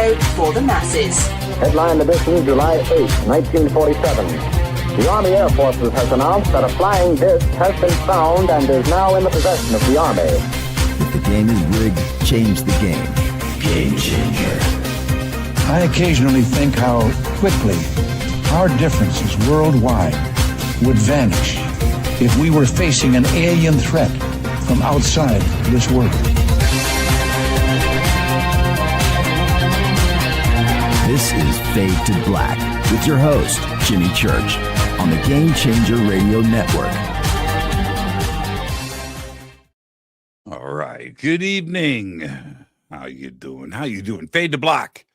radio for the masses. Headline edition, July 8, 1947. The Army Air Forces has announced that a flying disc has been found and is now in the possession of the Army. If the game is rigged, change the game. Game changer. I occasionally think how quickly our differences worldwide would vanish if we were facing an alien threat from outside this world. This is Fade to Black with your host, Jimmy Church, on the Game Changer Radio Network. All right. Good evening. How you doing? How you doing? Fade to Black.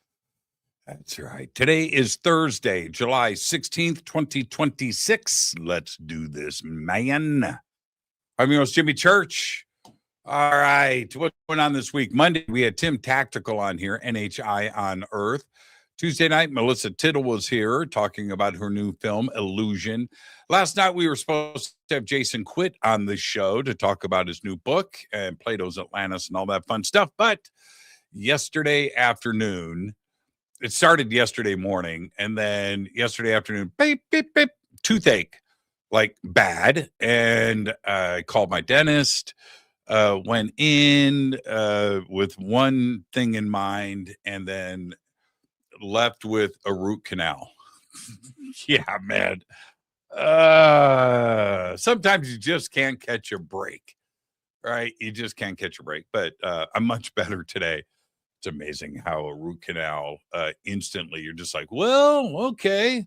That's right. Today is Thursday, July 16th, 2026. Let's do this, man. I'm your host, Jimmy Church. All right. What's going on this week? Monday, we had Tim Tactical on here, NHI on Earth. Tuesday night, Melissa Tittle was here talking about her new film, Illusion. Last night, we were supposed to have Jason Quitt on the show to talk about his new book and Plato's Atlantis and all that fun stuff. But yesterday afternoon, it started yesterday morning, and then yesterday afternoon, beep, beep, beep, toothache, like bad. And I called my dentist, went in with one thing in mind, and then left with a root canal. Yeah, man. Sometimes you just can't catch a break, right? You just can't catch a break. But I'm much better today. It's amazing how a root canal instantly you're just like, well, okay.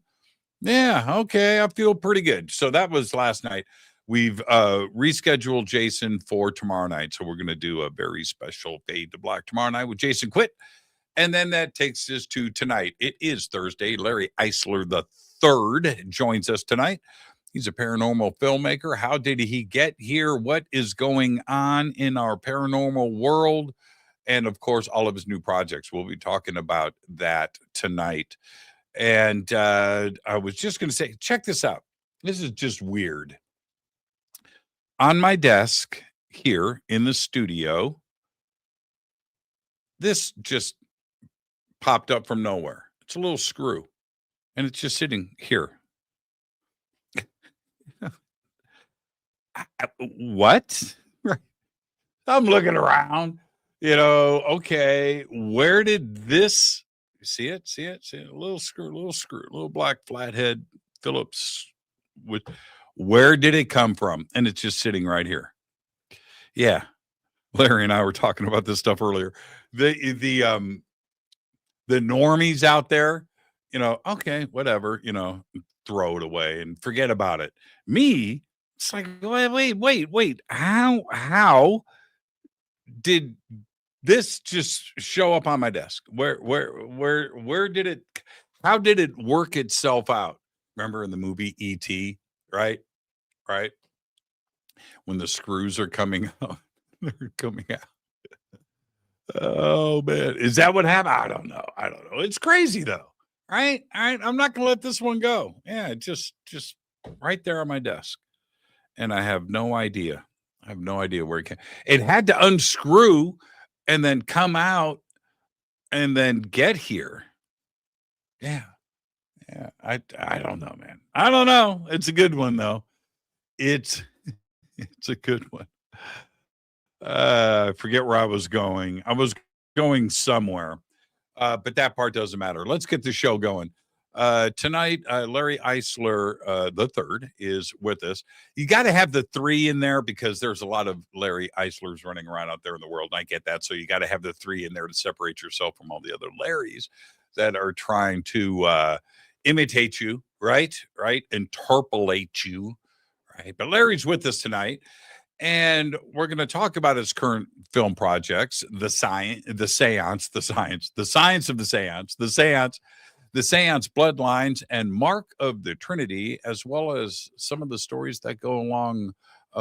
Yeah, okay. I feel pretty good. So that was last night. We've rescheduled Jason for tomorrow night. So we're going to do a very special Fade to Black tomorrow night with Jason Quitt. And then that takes us to tonight. It is Thursday. Larry Eissler III joins us tonight. He's a paranormal filmmaker. How did he get here? What is going on in our paranormal world? And, of course, all of his new projects. We'll be talking about that tonight. And I was just going to say, check this out. This is just weird. On my desk here in the studio, this just popped up from nowhere. It's a little screw, and it's just sitting here. What? I'm looking around, okay, where did this, see it? A little screw, little black flathead Phillips. Where did it come from? And it's just sitting right here. Yeah. Larry and I were talking about this stuff earlier. The normies out there, okay, whatever, throw it away and forget about it. Me, it's like, wait. How did this just show up on my desk? Where did it, how did it work itself out? Remember in the movie E.T., right? When the screws are coming out, they're coming out. Oh man, is that what happened? I don't know. It's crazy though. All right. I'm not gonna let this one go. Yeah, just right there on my desk, and I have no idea. Where it came. It had to unscrew and then come out and then get here. Yeah. I don't know, man. I don't know. It's a good one though. It's a good one. I forget where I was going. I was going somewhere, but that part doesn't matter. Let's get the show going. Tonight, Larry Eissler III is with us. You got to have the 3 in there because there's a lot of Larry Eisslers running around out there in the world. And I get that. So you got to have the 3 in there to separate yourself from all the other Larrys that are trying to imitate you, right? Interpolate you, right? But Larry's with us tonight. And we're going to talk about his current film projects, the science of the seance, Bloodlines, and Mark of the Trinity, as well as some of the stories that go along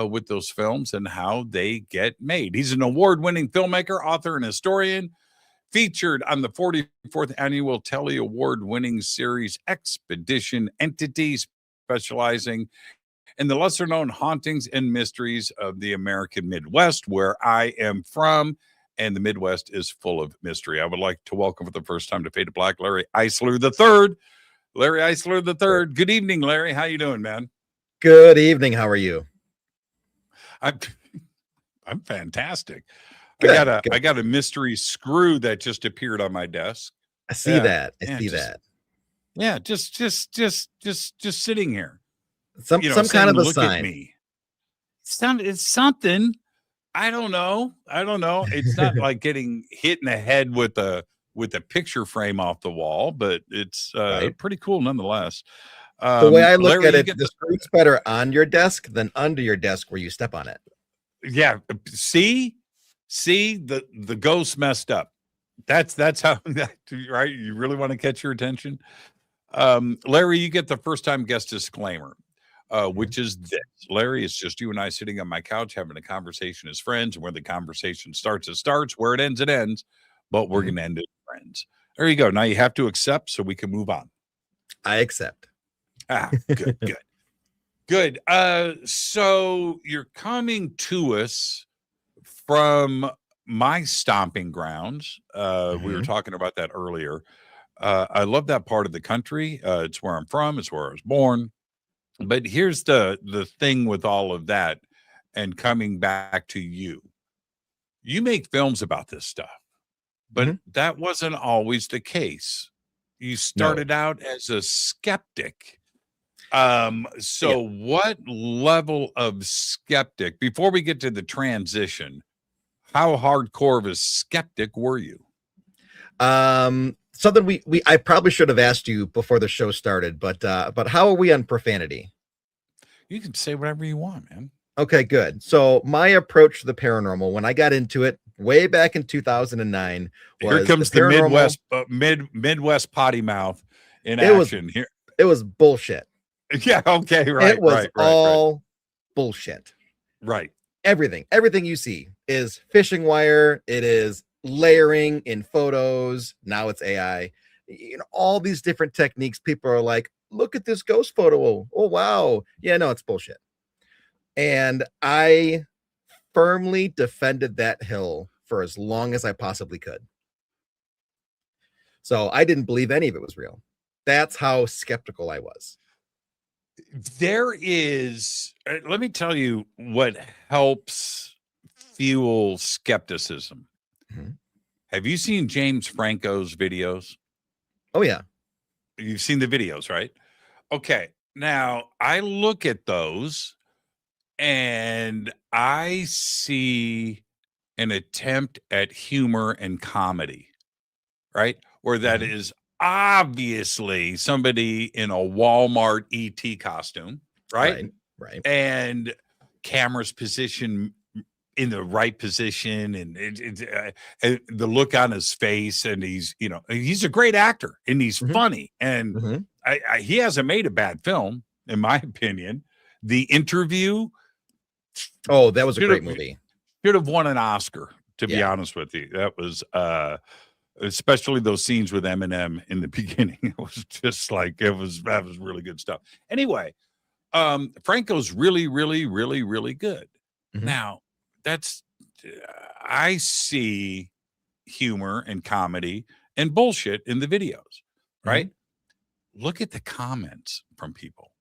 with those films and how they get made. He's an award-winning filmmaker, author, and historian, featured on the 44th Annual Telly Award-winning series Expedition Entity, specializing in the lesser-known hauntings and mysteries of the American Midwest, where I am from, and the Midwest is full of mystery. I would like to welcome for the first time to Fade to Black, Larry Eissler III. Larry Eissler III. Good evening, Larry. How you doing, man? Good evening. How are you? I'm fantastic. Good, I got a mystery screw that just appeared on my desk. I see that. I see just, that. Yeah, just sitting here. Some kind of a look sign. At me. It's something. I don't know. It's not like getting hit in the head with a picture frame off the wall, but it's Right. pretty cool nonetheless. The way I look Larry, at it, the screw's better on your desk than under your desk where you step on it. Yeah. See, the ghost messed up. That's how, right? You really want to catch your attention. Larry, you get the first time guest disclaimer, which is this. Larry, it's just you and I sitting on my couch having a conversation as friends. And where the conversation starts, it starts. Where it ends, it ends. But we're going to end it as friends. There you go. Now you have to accept so we can move on. I accept. Good. So you're coming to us from my stomping grounds. We were talking about that earlier. I love that part of the country. It's where I'm from. It's where I was born. But here's the thing with all of that and coming back to you. You make films about this stuff, but that wasn't always the case. You started out as a skeptic. What level of skeptic, before we get to the transition, how hardcore of a skeptic were you? Something I probably should have asked you before the show started, but how are we on profanity? You can say whatever you want, man. Okay, good. So my approach to the paranormal, when I got into it way back in 2009, was here comes the Midwest potty mouth in action. Here it was bullshit. Yeah. Okay. Right. It was all bullshit. Right. Everything you see is fishing wire. It is layering in photos. Now it's AI. All these different techniques. People are like, look at this ghost photo. Oh, wow. Yeah, no, it's bullshit. And I firmly defended that hill for as long as I possibly could. So I didn't believe any of it was real. That's how skeptical I was. There is, let me tell you what helps fuel skepticism. Have you seen James Franco's videos? Oh, yeah. You've seen the videos, right? Okay. Now, I look at those and I see an attempt at humor and comedy, right? Where that is obviously somebody in a Walmart ET costume, right? Right. And cameras positioned in the right position, and the look on his face, and he's a great actor and he's funny, and he hasn't made a bad film in my opinion. The Interview, that was a great movie. Should have won an Oscar, to be honest with you. That was especially those scenes with Eminem in the beginning. It was just like that was really good stuff. Anyway, Franco's really, really, really, really good. Now, I see humor and comedy and bullshit in the videos, right? Look at the comments from people.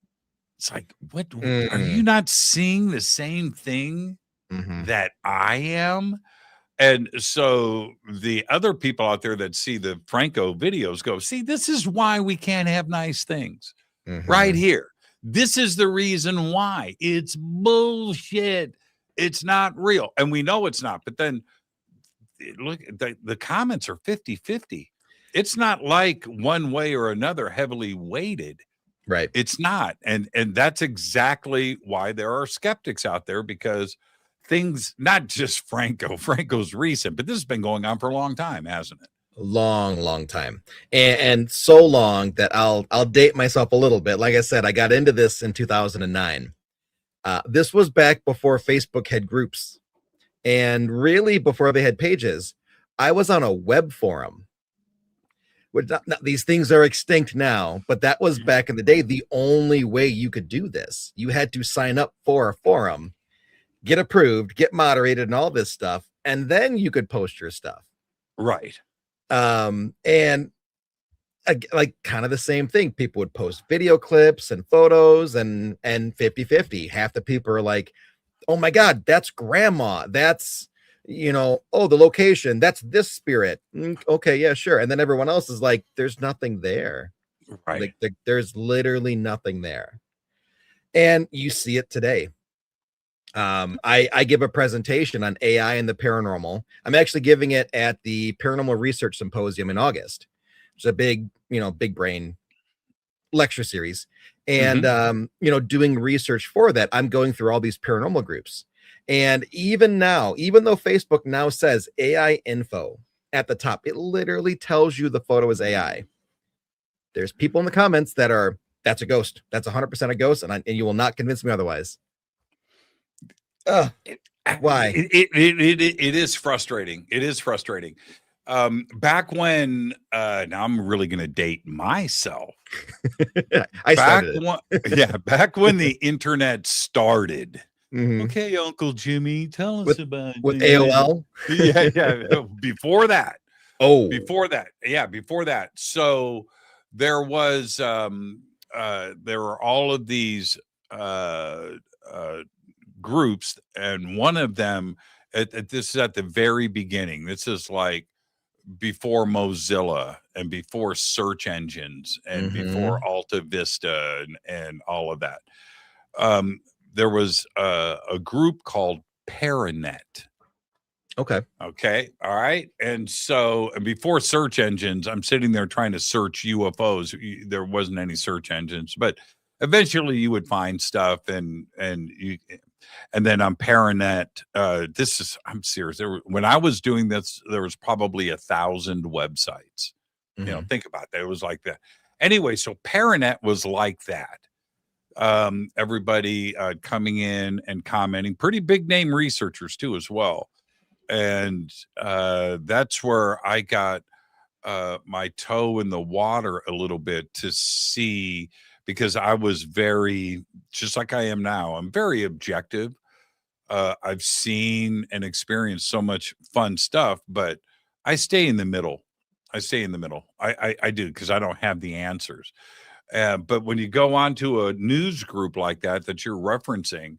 It's like, what are you not seeing the same thing that I am? And so the other people out there that see the Franco videos go, see, this is why we can't have nice things right here. This is the reason why. It's bullshit. It's not real. And we know it's not. But then look, the comments are 50-50. It's not like one way or another heavily weighted. Right. It's not. And that's exactly why there are skeptics out there, because things, not just Franco's recent, but this has been going on for a long time, hasn't it? Long time. And so long that I'll date myself a little bit. Like I said, I got into this in 2009. This was back before Facebook had groups, and really before they had pages. I was on a web forum. These things are extinct now, but that was back in the day the only way you could do this. You had to sign up for a forum, get approved, get moderated, and all this stuff. and then you could post your stuff. Right. And like kind of the same thing. People would post video clips and photos and 50-50. Half the people are like, oh my God, that's grandma. That's, oh, the location, that's this spirit. Okay, yeah, sure. And then everyone else is like, there's nothing there. Right. Like there's literally nothing there. And you see it today. I give a presentation on AI and the paranormal. I'm actually giving it at the Paranormal Research Symposium in August. It's a big brain lecture series. And doing research for that, I'm going through all these paranormal groups. And even now, even though Facebook now says AI info at the top, it literally tells you the photo is AI. There's people in the comments that are, that's a ghost. That's 100% a ghost. And you will not convince me otherwise. Why? It is frustrating. It is frustrating. Back when, now I'm really going to date myself. Back when the internet started. Mm-hmm. Okay, Uncle Jimmy, tell us about with AOL. Yeah. Before that. Oh, before that. So there was, there were all of these groups, and one of them, this is at the very beginning. This is like before Mozilla and before search engines and before Alta Vista and all of that. There was a group called Paranet. Okay. All right. And so before search engines, I'm sitting there trying to search UFOs. There wasn't any search engines, but eventually you would find stuff and then on Paranet, I'm serious. When I was doing this, there was probably 1,000 websites. Think about that. It was like that. Anyway, so Paranet was like that. Everybody coming in and commenting, pretty big name researchers too, as well. And that's where I got my toe in the water a little bit to see, because I was very, just like I am now, I'm very objective. I've seen and experienced so much fun stuff, but I stay in the middle. I do, because I don't have the answers. But when you go on to a news group like that you're referencing,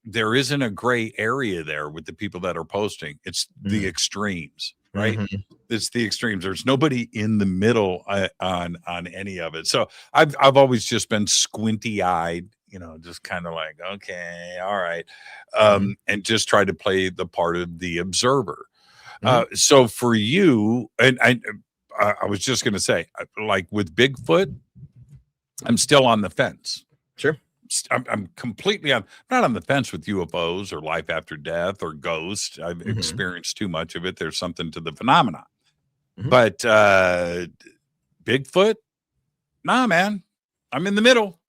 there isn't a gray area there with the people that are posting. It's the extremes, right? It's the extremes. There's nobody in the middle on any of it. So I've always just been squinty eyed, just kind of like, okay, all right. And just try to play the part of the observer. So for you, and I was just going to say, like with Bigfoot, I'm still on the fence. Sure. I'm completely not on the fence with UFOs or life after death or ghosts. I've experienced too much of it. There's something to the phenomenon. But Bigfoot, nah, man, I'm in the middle.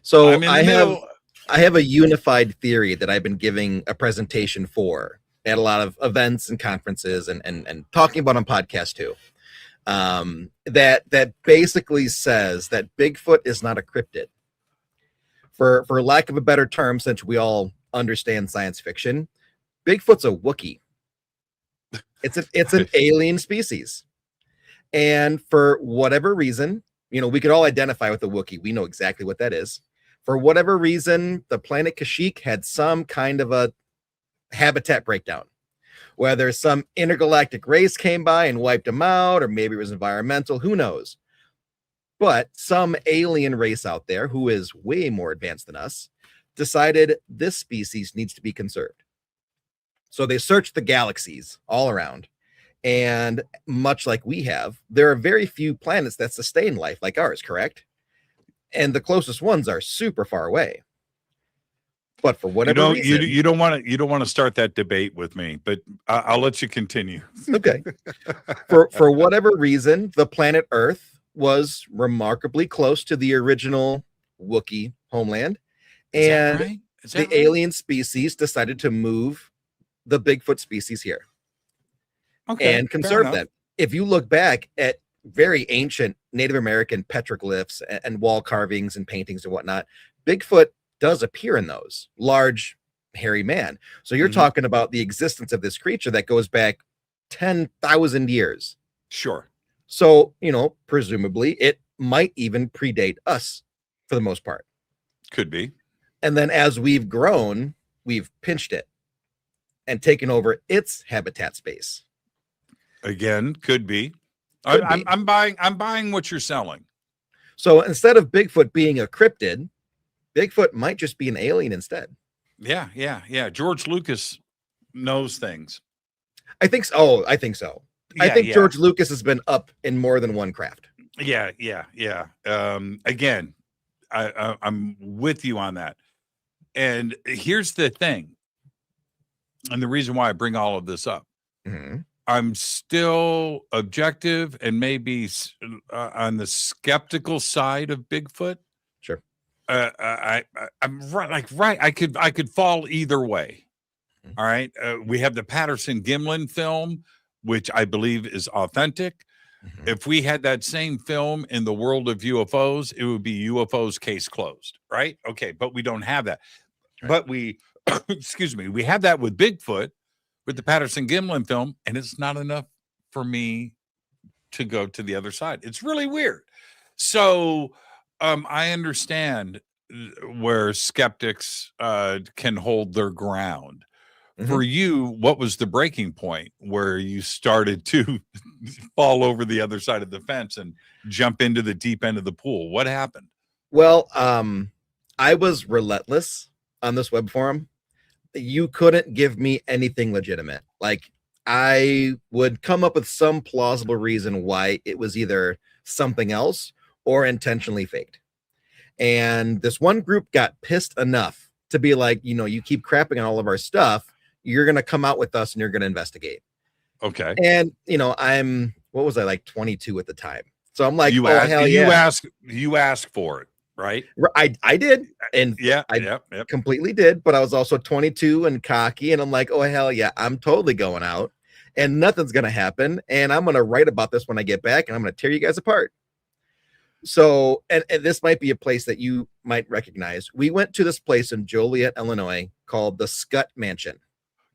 So I have a unified theory that I've been giving a presentation for at a lot of events and conferences and talking about on podcasts too. That basically says that Bigfoot is not a cryptid. For lack of a better term, since we all understand science fiction, Bigfoot's a Wookiee. It's an alien species. And for whatever reason, we could all identify with a Wookiee. We know exactly what that is. For whatever reason, the planet Kashyyyk had some kind of a habitat breakdown. Whether some intergalactic race came by and wiped them out, or maybe it was environmental, who knows? But some alien race out there who is way more advanced than us decided this species needs to be conserved. So they searched the galaxies all around. And much like we have, there are very few planets that sustain life like ours, correct? And the closest ones are super far away. But for whatever reason, you don't want to start that debate with me, but I'll let you continue. Okay. For whatever reason, the planet Earth was remarkably close to the original Wookiee homeland, and the alien species decided to move the Bigfoot species here and conserve them. If you look back at very ancient Native American petroglyphs and wall carvings and paintings and whatnot, Bigfoot does appear in those large hairy man. So you're Mhm. talking about the existence of this creature that goes back 10,000 years. Sure. So, presumably it might even predate us for the most part. Could be. And then as we've grown, we've pinched it and taken over its habitat space. Again, could be. Could be. I'm buying what you're selling. So instead of Bigfoot being a cryptid, Bigfoot might just be an alien instead. Yeah. George Lucas knows things. I think so. I think so. I think George Lucas has been up in more than one craft. Yeah. Again, I'm with you on that. And here's the thing, and the reason why I bring all of this up. Mm-hmm. I'm still objective and maybe on the skeptical side of Bigfoot. Sure. I'm right. I could fall either way. Mm-hmm. All right. We have the Patterson Gimlin film, which I believe is authentic. Mm-hmm. If we had that same film in the world of UFOs, it would be UFOs case closed. Right. Okay. But we don't have that. Right. But we, excuse me, we have that with Bigfoot, with the Patterson Gimlin film, and it's not enough for me to go to the other side. It's really weird. So I understand where skeptics can hold their ground. Mm-hmm. For you, what was the breaking point where you started to fall over the other side of the fence and jump into the deep end of the pool? What happened? Well, I was relentless on this web forum. You couldn't give me anything legitimate. Like, I would come up with some plausible reason why it was either something else or intentionally faked. And this one group got pissed enough to be like, you keep crapping on all of our stuff. You're going to come out with us and you're going to investigate. Okay. And, what was I, like 22 at the time? So I'm like, you asked for it. Right. I did. And I completely did. But I was also 22 and cocky. And I'm like, oh, hell yeah, I'm totally going out and nothing's going to happen. And I'm going to write about this when I get back and I'm going to tear you guys apart. So, and this might be a place that you might recognize. We went to this place in Joliet, Illinois called the Scott Mansion.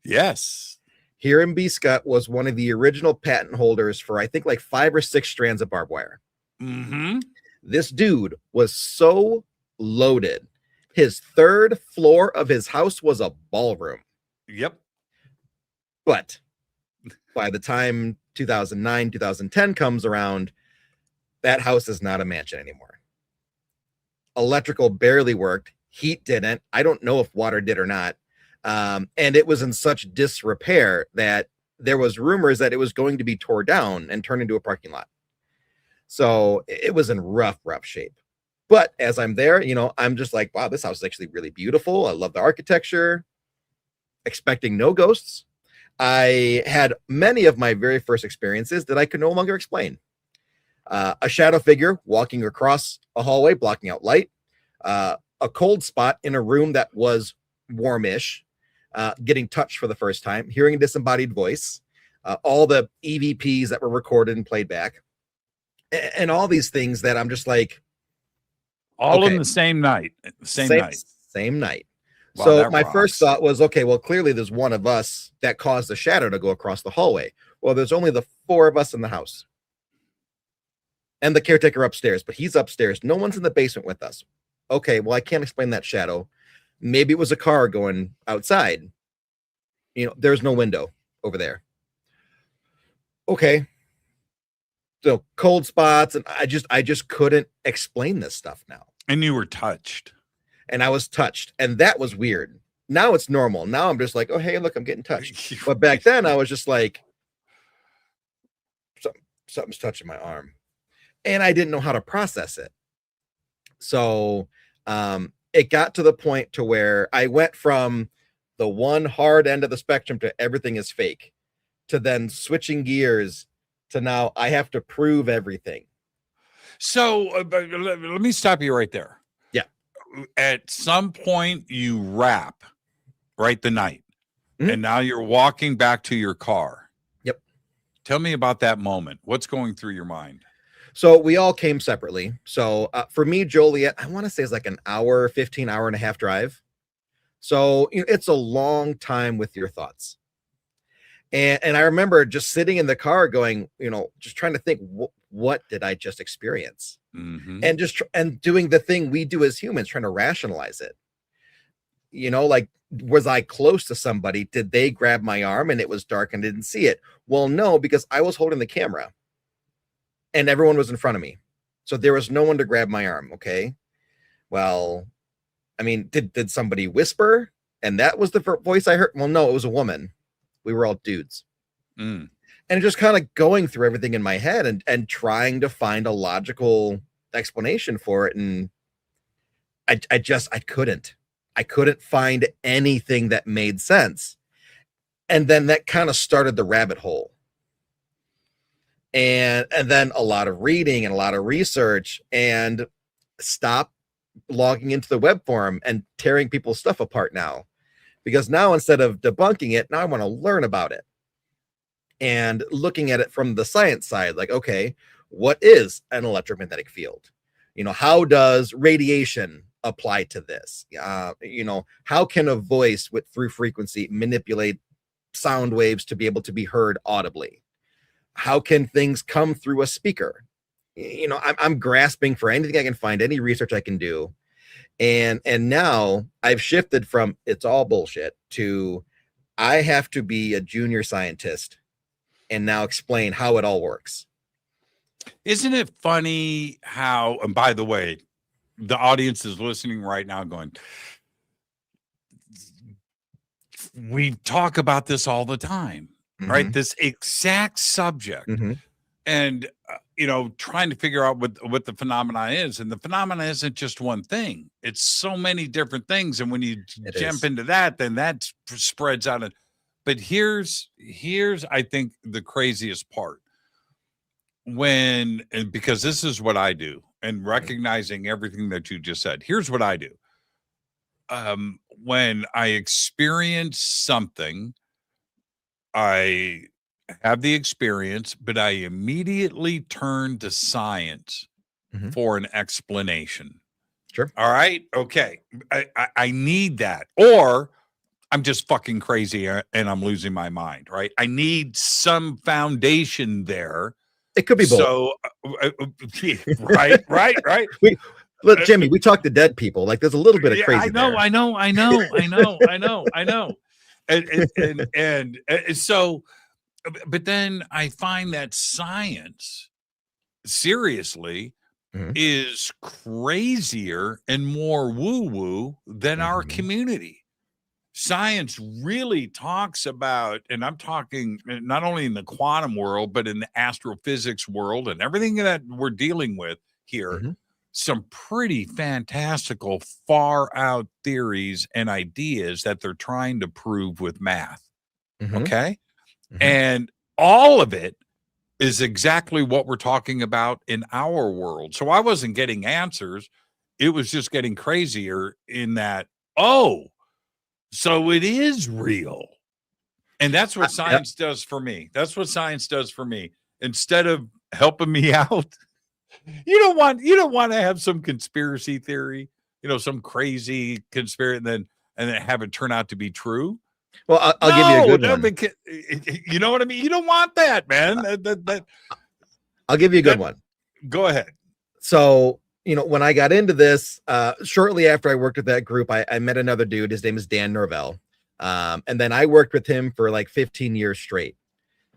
Yes. Hiram B. Scott was one of the original patent holders for, I think, like 5 or 6 strands of barbed wire. Mm-hmm. This dude was so loaded. His 3rd floor of his house was a ballroom. Yep. But by the time 2009, 2010 comes around, that house is not a mansion anymore. Electrical barely worked. Heat didn't. I don't know if water did or not. And it was in such disrepair that there was rumors that it was going to be tore down and turned into a parking lot. So it was in rough shape. But as I'm there, I'm just like, wow, this house is actually really beautiful. I love the architecture. Expecting no ghosts. I had many of my very first experiences that I could no longer explain. A shadow figure walking across a hallway, blocking out light. A cold spot in a room that was warmish. Getting touched for the first time. Hearing a disembodied voice. All the EVPs that were recorded and played back. And all these things that I'm just like, all in the same night. Same night. Wow, so my first thought was, okay, well, clearly there's one of us that caused the shadow to go across the hallway. Well, there's only the 4 of us in the house. And the caretaker upstairs, but he's upstairs. No one's in the basement with us. Okay, well, I can't explain that shadow. Maybe it was a car going outside. There's no window over there. Okay. So cold spots, and I just couldn't explain this stuff now. And you were touched. And I was touched, and that was weird. Now it's normal. Now I'm just like, oh, hey, look, I'm getting touched. But back then I was just like, something's touching my arm. And I didn't know how to process it. So it got to the point to where I went from the one hard end of the spectrum to everything is fake, to then switching gears to now I have to prove everything. So let me stop you right there. Yeah. At some point you wrap, right, the night. Mm-hmm. And now you're walking back to your car. Yep. Tell me about that moment. What's going through your mind? So we all came separately. So for me, Joliet, I want to say it's like an hour, 15 hour and a half drive. So it's a long time with your thoughts. And I remember just sitting in the car going, just trying to think, what did I just experience? Mm-hmm. And and doing the thing we do as humans, trying to rationalize it. Like, was I close to somebody? Did they grab my arm and it was dark and I didn't see it? Well, no, because I was holding the camera and everyone was in front of me. So there was no one to grab my arm. Okay. Well, I mean, did somebody whisper? And that was the voice I heard. Well, no, it was a woman. We were all dudes. Mm. And just kind of going through everything in my head and trying to find a logical explanation for it. And I couldn't find anything that made sense. And then that kind of started the rabbit hole. And then a lot of reading and a lot of research, and stop logging into the web forum and tearing people's stuff apart now. Because now, instead of debunking it, now I want to learn about it. And looking at it from the science side, like, okay, what is an electromagnetic field? How does radiation apply to this? How can a voice through frequency manipulate sound waves to be able to be heard audibly? How can things come through a speaker? I'm grasping for anything I can find, any research I can do. And now I've shifted from it's all bullshit to I have to be a junior scientist and now explain how it all works. Isn't it funny how, and by the way, the audience is listening right now going, we talk about this all the time, right? This exact subject. And, trying to figure out what the phenomena is. And the phenomena isn't just one thing. It's so many different things. And when you jump into that, then that spreads out. But here's, I think, the craziest part. Because this is what I do, and recognizing everything that you just said, here's what I do. When I experience something, I have the experience, but I immediately turn to science for an explanation. Sure. All right. Okay. I need that, or I'm just fucking crazy and I'm losing my mind. Right. I need some foundation there. It could be both. So, right. Look, Jimmy, we talk to dead people. Like, there's a little bit of crazy. I know. And so, but then I find that science, seriously, is crazier and more woo-woo than our community. Science really talks about, and I'm talking not only in the quantum world, but in the astrophysics world and everything that we're dealing with here, some pretty fantastical, far out theories and ideas that they're trying to prove with math. Okay. And all of it is exactly what we're talking about in our world. So I wasn't getting answers. It was just getting crazier in that, so it is real. And that's what science does for me. That's what science does for me. Instead of helping me out, you don't want to have some conspiracy theory, some crazy conspiracy and then have it turn out to be true. Well, I'll give you a good one. You know what I mean? You don't want that, man. I'll give you a good one. Go ahead. So, when I got into this, shortly after I worked with that group, I met another dude. His name is Dan Norvell. And then I worked with him for like 15 years straight.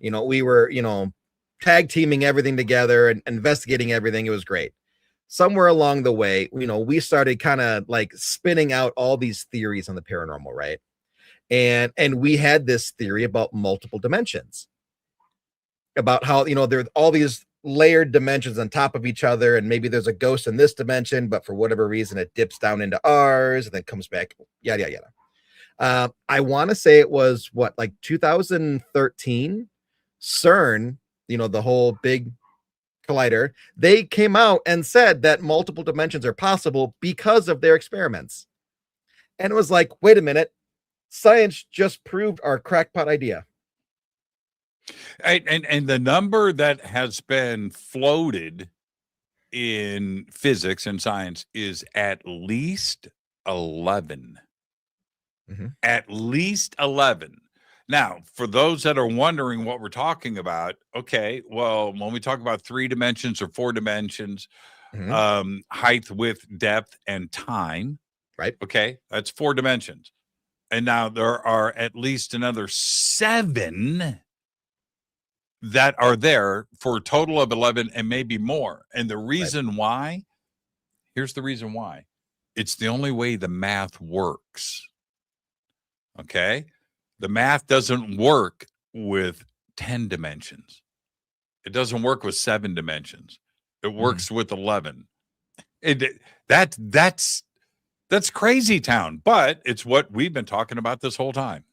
We were, tag teaming everything together and investigating everything. It was great. Somewhere along the way, we started kind of like spinning out all these theories on the paranormal, right? And we had this theory about multiple dimensions, about how, there are all these layered dimensions on top of each other, and maybe there's a ghost in this dimension, but for whatever reason it dips down into ours and then comes back, yada yada. I want to say it was 2013, CERN, the whole big collider, they came out and said that multiple dimensions are possible because of their experiments. And it was like, wait a minute, science just proved our crackpot idea. And the number that has been floated in physics and science is at least 11. At least 11. Now, for those that are wondering what we're talking about, okay, well, when we talk about 3 dimensions or 4 dimensions, height, width, depth, and time, right? Okay, that's 4 dimensions. And now there are at least another 7 that are there for a total of 11 and maybe more. And the reason why, here's the reason why. It's the only way the math works. Okay? The math doesn't work with 10 dimensions. It doesn't work with 7 dimensions. It works with 11. That's crazy town, but it's what we've been talking about this whole time.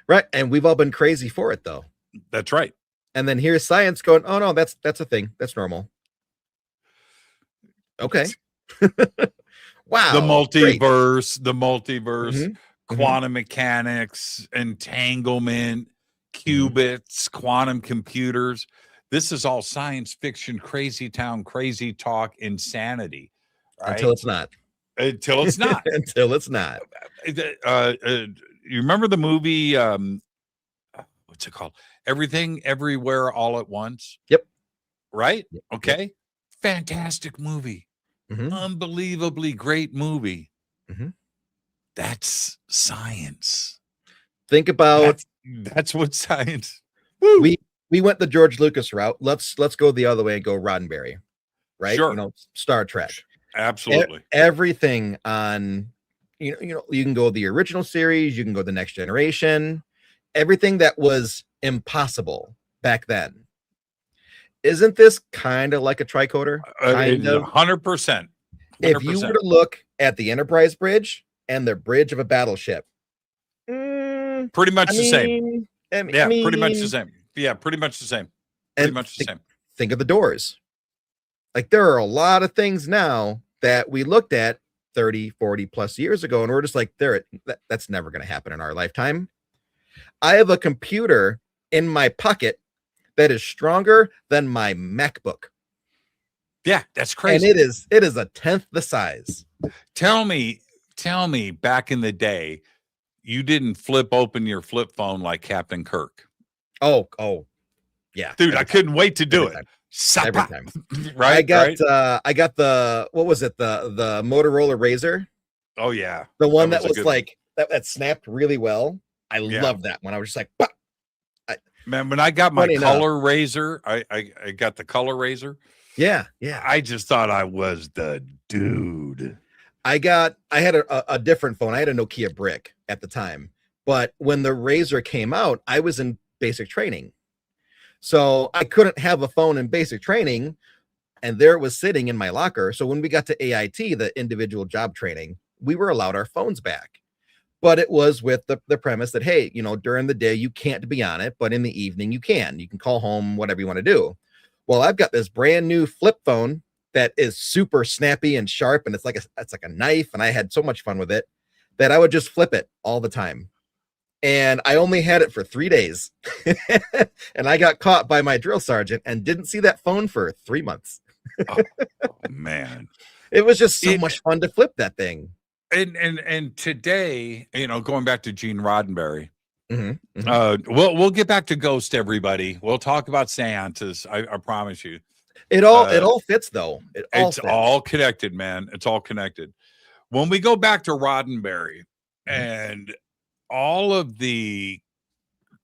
Right. And we've all been crazy for it, though. That's right. And then here's science going, oh, no, that's a thing. That's normal. Okay. Wow. The multiverse, quantum mechanics, entanglement, qubits, quantum computers. This is all science fiction, crazy town, crazy talk, insanity. Right? Until it's not. Until it's not. Until it's not. You remember the movie, what's it called? Everything, Everywhere, All at Once? Yep. Right? Yep. Okay. Fantastic movie. Unbelievably great movie. That's science. Think about that's what science. Woo. We went the George Lucas route. Let's go the other way and go Roddenberry. Right? Sure. You know, Star Trek. Absolutely. Everything on you know, you can go the original series, you can go the Next Generation, everything that was impossible back then. Isn't this kind of like a tricorder? 100%. If you were to look at the Enterprise bridge and the bridge of a battleship, pretty much the same. Pretty much the same. Yeah, pretty much the same. Pretty much the same. Think of the doors. Like, there are a lot of things now that we looked at 30, 40 plus years ago, and we're just like, that's never going to happen in our lifetime. I have a computer in my pocket that is stronger than my MacBook. Yeah, that's crazy. And it is a tenth the size. Tell me, back in the day, you didn't flip open your flip phone like Captain Kirk. Oh, yeah. Dude, I couldn't wait to do it. Every time. Right. I got the, what was it? The Motorola Razr. Oh yeah. The one that was like, that snapped really well. I love that one. I was just like, bah! Man, when I got my color razor, I got the color razor. Yeah. I just thought I was the dude. I had a different phone. I had a Nokia brick at the time, but when the Razr came out, I was in basic training. So I couldn't have a phone in basic training, and there it was sitting in my locker. So when we got to AIT, the individual job training, we were allowed our phones back. But it was with the premise that, hey, you know, during the day, you can't be on it, but in the evening, you can call home, whatever you want to do. Well, I've got this brand new flip phone that is super snappy and sharp, and it's like a knife, and I had so much fun with it that I would just flip it all the time. And I only had it for 3 days. And I got caught by my drill sergeant and didn't see that phone for 3 months. Oh, man. It was just so much fun to flip that thing. And today, you know, going back to Gene Roddenberry, we'll get back to Ghost, everybody. We'll talk about seances. I promise you. It all fits, though. It's all connected, man. It's all connected. When we go back to Roddenberry and all of the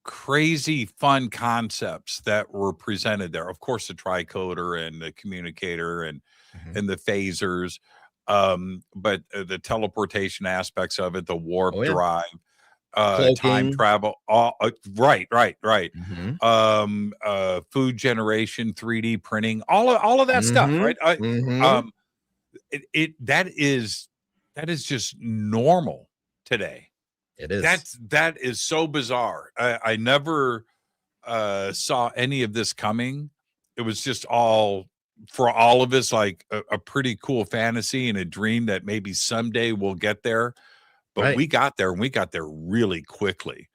crazy fun concepts that were presented there, of course, the tricoder and the communicator and the phasers, but the teleportation aspects of it, the warp drive, time travel, right. Food generation, 3D printing, all of that stuff, right? That is just normal today. It is. That is so bizarre. I never saw any of this coming. It was just all, for all of us, like a pretty cool fantasy and a dream that maybe someday we'll get there. But we got there, and we got there really quickly.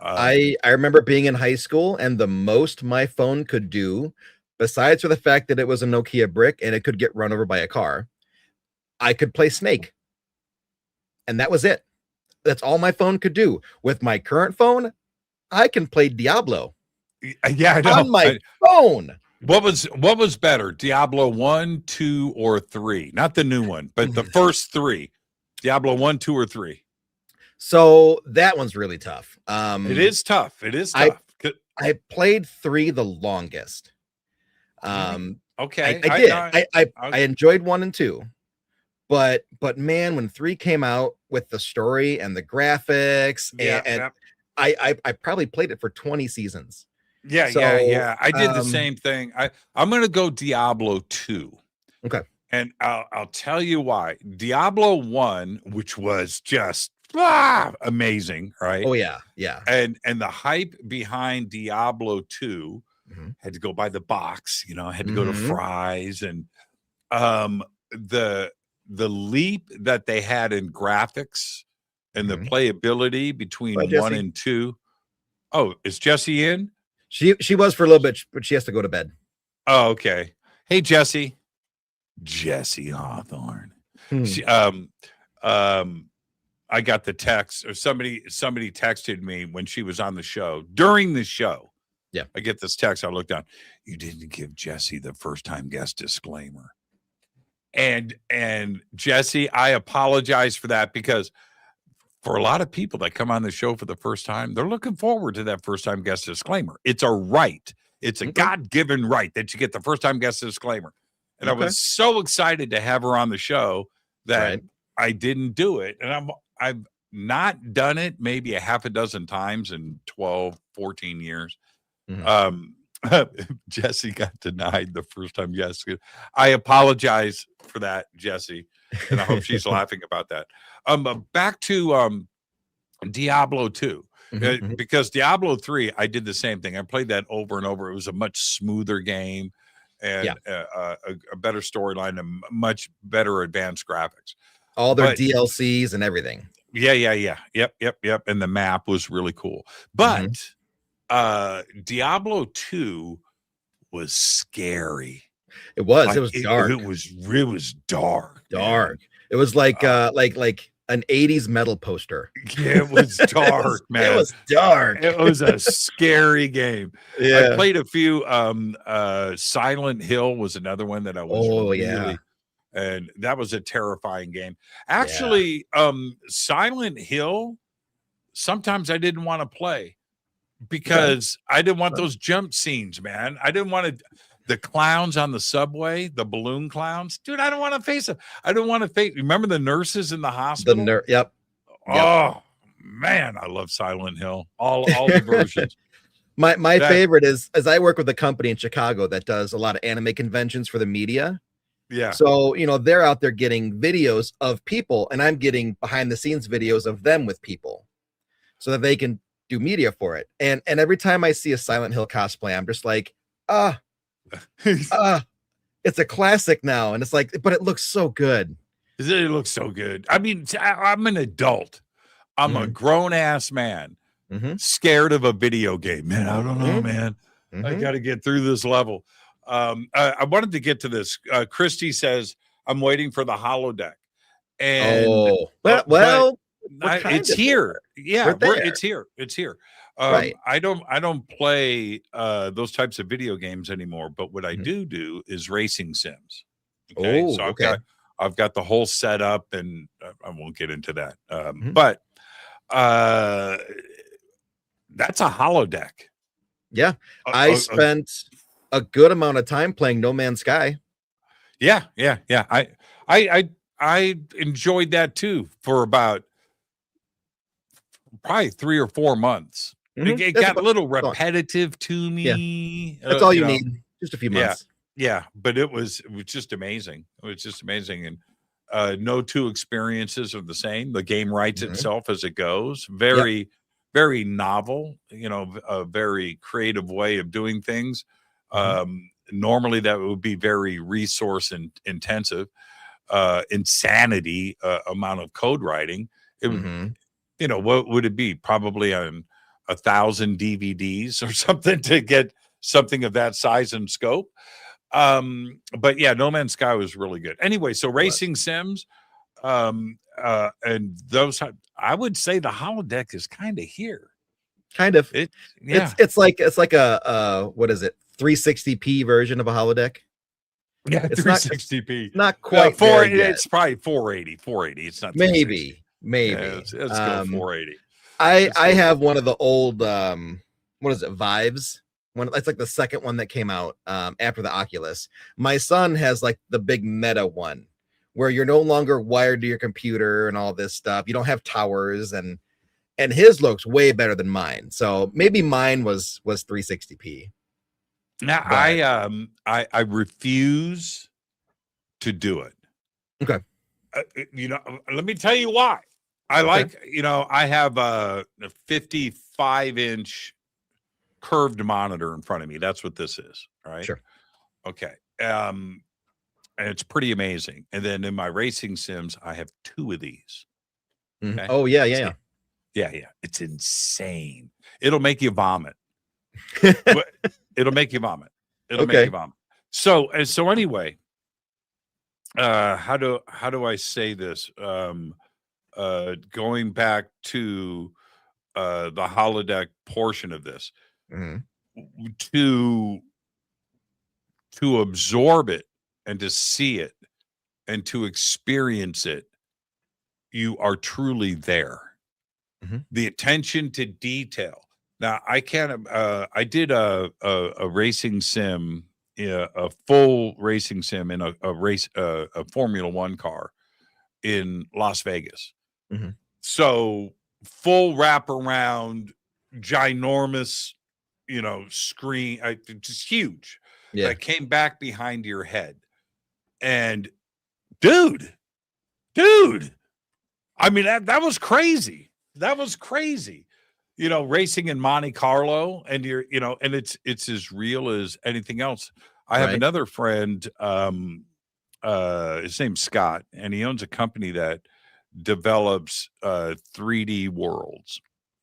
I remember being in high school, and the most my phone could do, besides for the fact that it was a Nokia brick and it could get run over by a car, I could play Snake. And that was it. That's all my phone could do. With my current phone, I can play Diablo Yeah, I know. on my phone. What was better, Diablo 1, 2, or 3? Not the new one, but the first 3. Diablo 1, 2, or 3. So that one's really tough. It is tough. It is tough. I played 3 the longest. Okay. I enjoyed 1 and 2. But man, when 3 came out with the story and the graphics, I probably played it for 20 seasons. Yeah. I did the same thing. I'm going to go Diablo 2. Okay. And I'll tell you why. Diablo 1, which was just amazing, right? Oh yeah. And the hype behind Diablo 2 had to go by the box, had to go to Fry's, and the leap that they had in graphics and the playability between 1 and 2. Oh, is Jessie in? She was for a little bit, but she has to go to bed. Oh, okay. Hey, Jessie Hawthorne. She, I got the text, or somebody texted me when she was on the show, during the show. Yeah. I get this text. I look down. You didn't give Jessie the first time guest disclaimer. And Jessie, I apologize for that, because for a lot of people that come on the show for the first time, they're looking forward to that first time guest disclaimer. It's a right. It's a God-given right that you get the first time guest disclaimer. And I was so excited to have her on the show that I didn't do it. And I've not done it maybe a half a dozen times in 12, 14 years. Jessie got denied the first time. Yes. I apologize for that, Jessie. And I hope she's laughing about that. Back to Diablo 2. Because Diablo 3, I did the same thing. I played that over and over. It was a much smoother game and a better storyline and much better advanced graphics. All their DLCs and everything. Yeah. Yep. And the map was really cool. But Diablo 2 was scary. It was dark. It was dark. Dark. It was like an 80s metal poster. It was dark, man. It was dark. It was a scary game. Yeah. I played a few. Silent Hill was another one that I was and that was a terrifying game. Actually, Silent Hill, sometimes I didn't want to play because I didn't want those jump scenes, man. I didn't want to. The clowns on the subway, the balloon clowns, dude. I don't want to face them. I don't want to face. Remember the nurses in the hospital? Yep. Oh man, I love Silent Hill. All the versions. My favorite is, as I work with a company in Chicago that does a lot of anime conventions for the media. Yeah. So, they're out there getting videos of people, and I'm getting behind the scenes videos of them with people so that they can do media for it. And every time I see a Silent Hill cosplay, I'm just like, it's a classic now. And it's like, but it looks so good. It looks so good. I mean, I'm an adult. I'm a grown ass man, scared of a video game. Man, I don't know, man. I got to get through this level. I wanted to get to this. Christy says, I'm waiting for the holodeck. And it's here. Yeah, it's here. It's here. Right. I don't play those types of video games anymore, but what I do is racing sims. Okay. I've got the whole setup, and I won't get into that. But that's a holodeck. Yeah. I spent a good amount of time playing No Man's Sky. Yeah. I enjoyed that too for about probably 3 or 4 months. It got a little repetitive to me. Yeah. That's all you need. Just a few months. Yeah. But it was just amazing. It was just amazing. And no two experiences are the same. The game writes itself as it goes. Very, very novel, a very creative way of doing things. Normally that would be very resource intensive, insanity amount of code writing. It would, what would it be? Probably on 1,000 DVDs or something to get something of that size and scope. But yeah, No Man's Sky was really good. Anyway, so racing sims, And those, I would say the holodeck is kind of here. Kind of. It, yeah, It's like a what is it? 360p version of a holodeck. yeah, It's 360p. not quite there yet. It's probably 480. It's not 360. Maybe. Yeah, let's go 480. I have one of the old what is it, Vives? One, it's like the second one that came out after the Oculus. My son has like the big Meta one, where you're no longer wired to your computer and all this stuff. You don't have towers, and his looks way better than mine. So maybe mine was 360p. Now I refuse to do it. Okay. Let me tell you why. I like, I have a 55-inch curved monitor in front of me. That's what this is. All right. Sure. Okay. And it's pretty amazing. And then in my racing sims, I have 2 of these. Mm-hmm. Okay? Oh yeah. Yeah. It's insane. It'll make you vomit. It'll make you vomit. It'll make you vomit. So anyway, how do I say this? Going back to the holodeck portion of this, to absorb it and to see it and to experience it, you are truly there. The attention to detail. Now I can't. I did a racing sim, a full racing sim in a race, a Formula One car in Las Vegas. So full wraparound, ginormous, screen, just huge. Yeah. That came back behind your head, and dude, I mean that was crazy. That was crazy. Racing in Monte Carlo, and and it's as real as anything else. I have another friend, his name's Scott, and he owns a company that develops 3D worlds.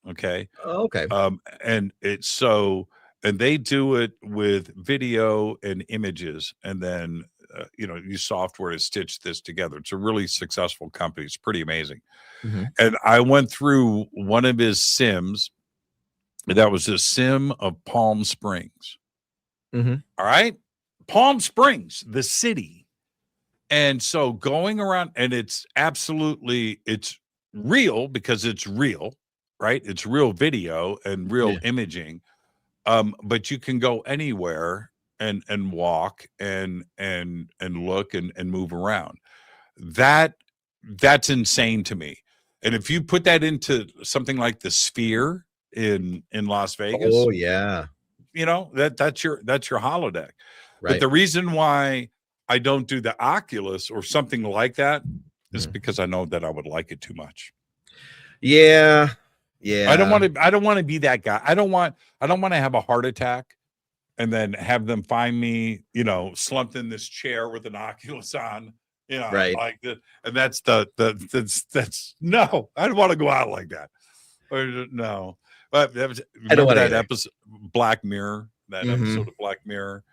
Okay. Oh, okay. And and they do it with video and images, and then use software to stitch this together. It's a really successful company. It's pretty amazing. And I went through one of his sims. That was a sim of Palm Springs. All right. Palm Springs, the city. And so going around, and it's real because it's real, right? It's real video and real imaging. But you can go anywhere and walk and look and move around. That's insane to me. And if you put that into something like the Sphere in Las Vegas, oh yeah, that's your holodeck. Right. But the reason why I don't do the Oculus or something like that is because I know that I would like it too much. Yeah. I don't want to be that guy. I don't want to have a heart attack and then have them find me, slumped in this chair with an Oculus on. Right. Like that, and that's no. I don't want to go out like that. Or no, but remember that episode, Black Mirror. That episode of Black Mirror.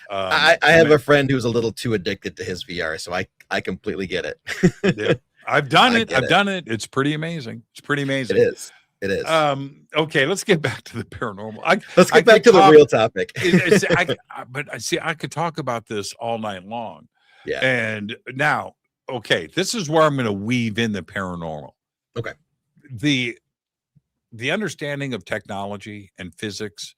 I have a friend who's a little too addicted to his VR, so I completely get it. Yeah, I've done it. I've done it. It's pretty amazing. It's pretty amazing. It is. Okay, let's get back to the paranormal. Let's get back to the real topic. I could talk about this all night long. Yeah. And now, okay, this is where I'm going to weave in the paranormal. Okay. The understanding of technology and physics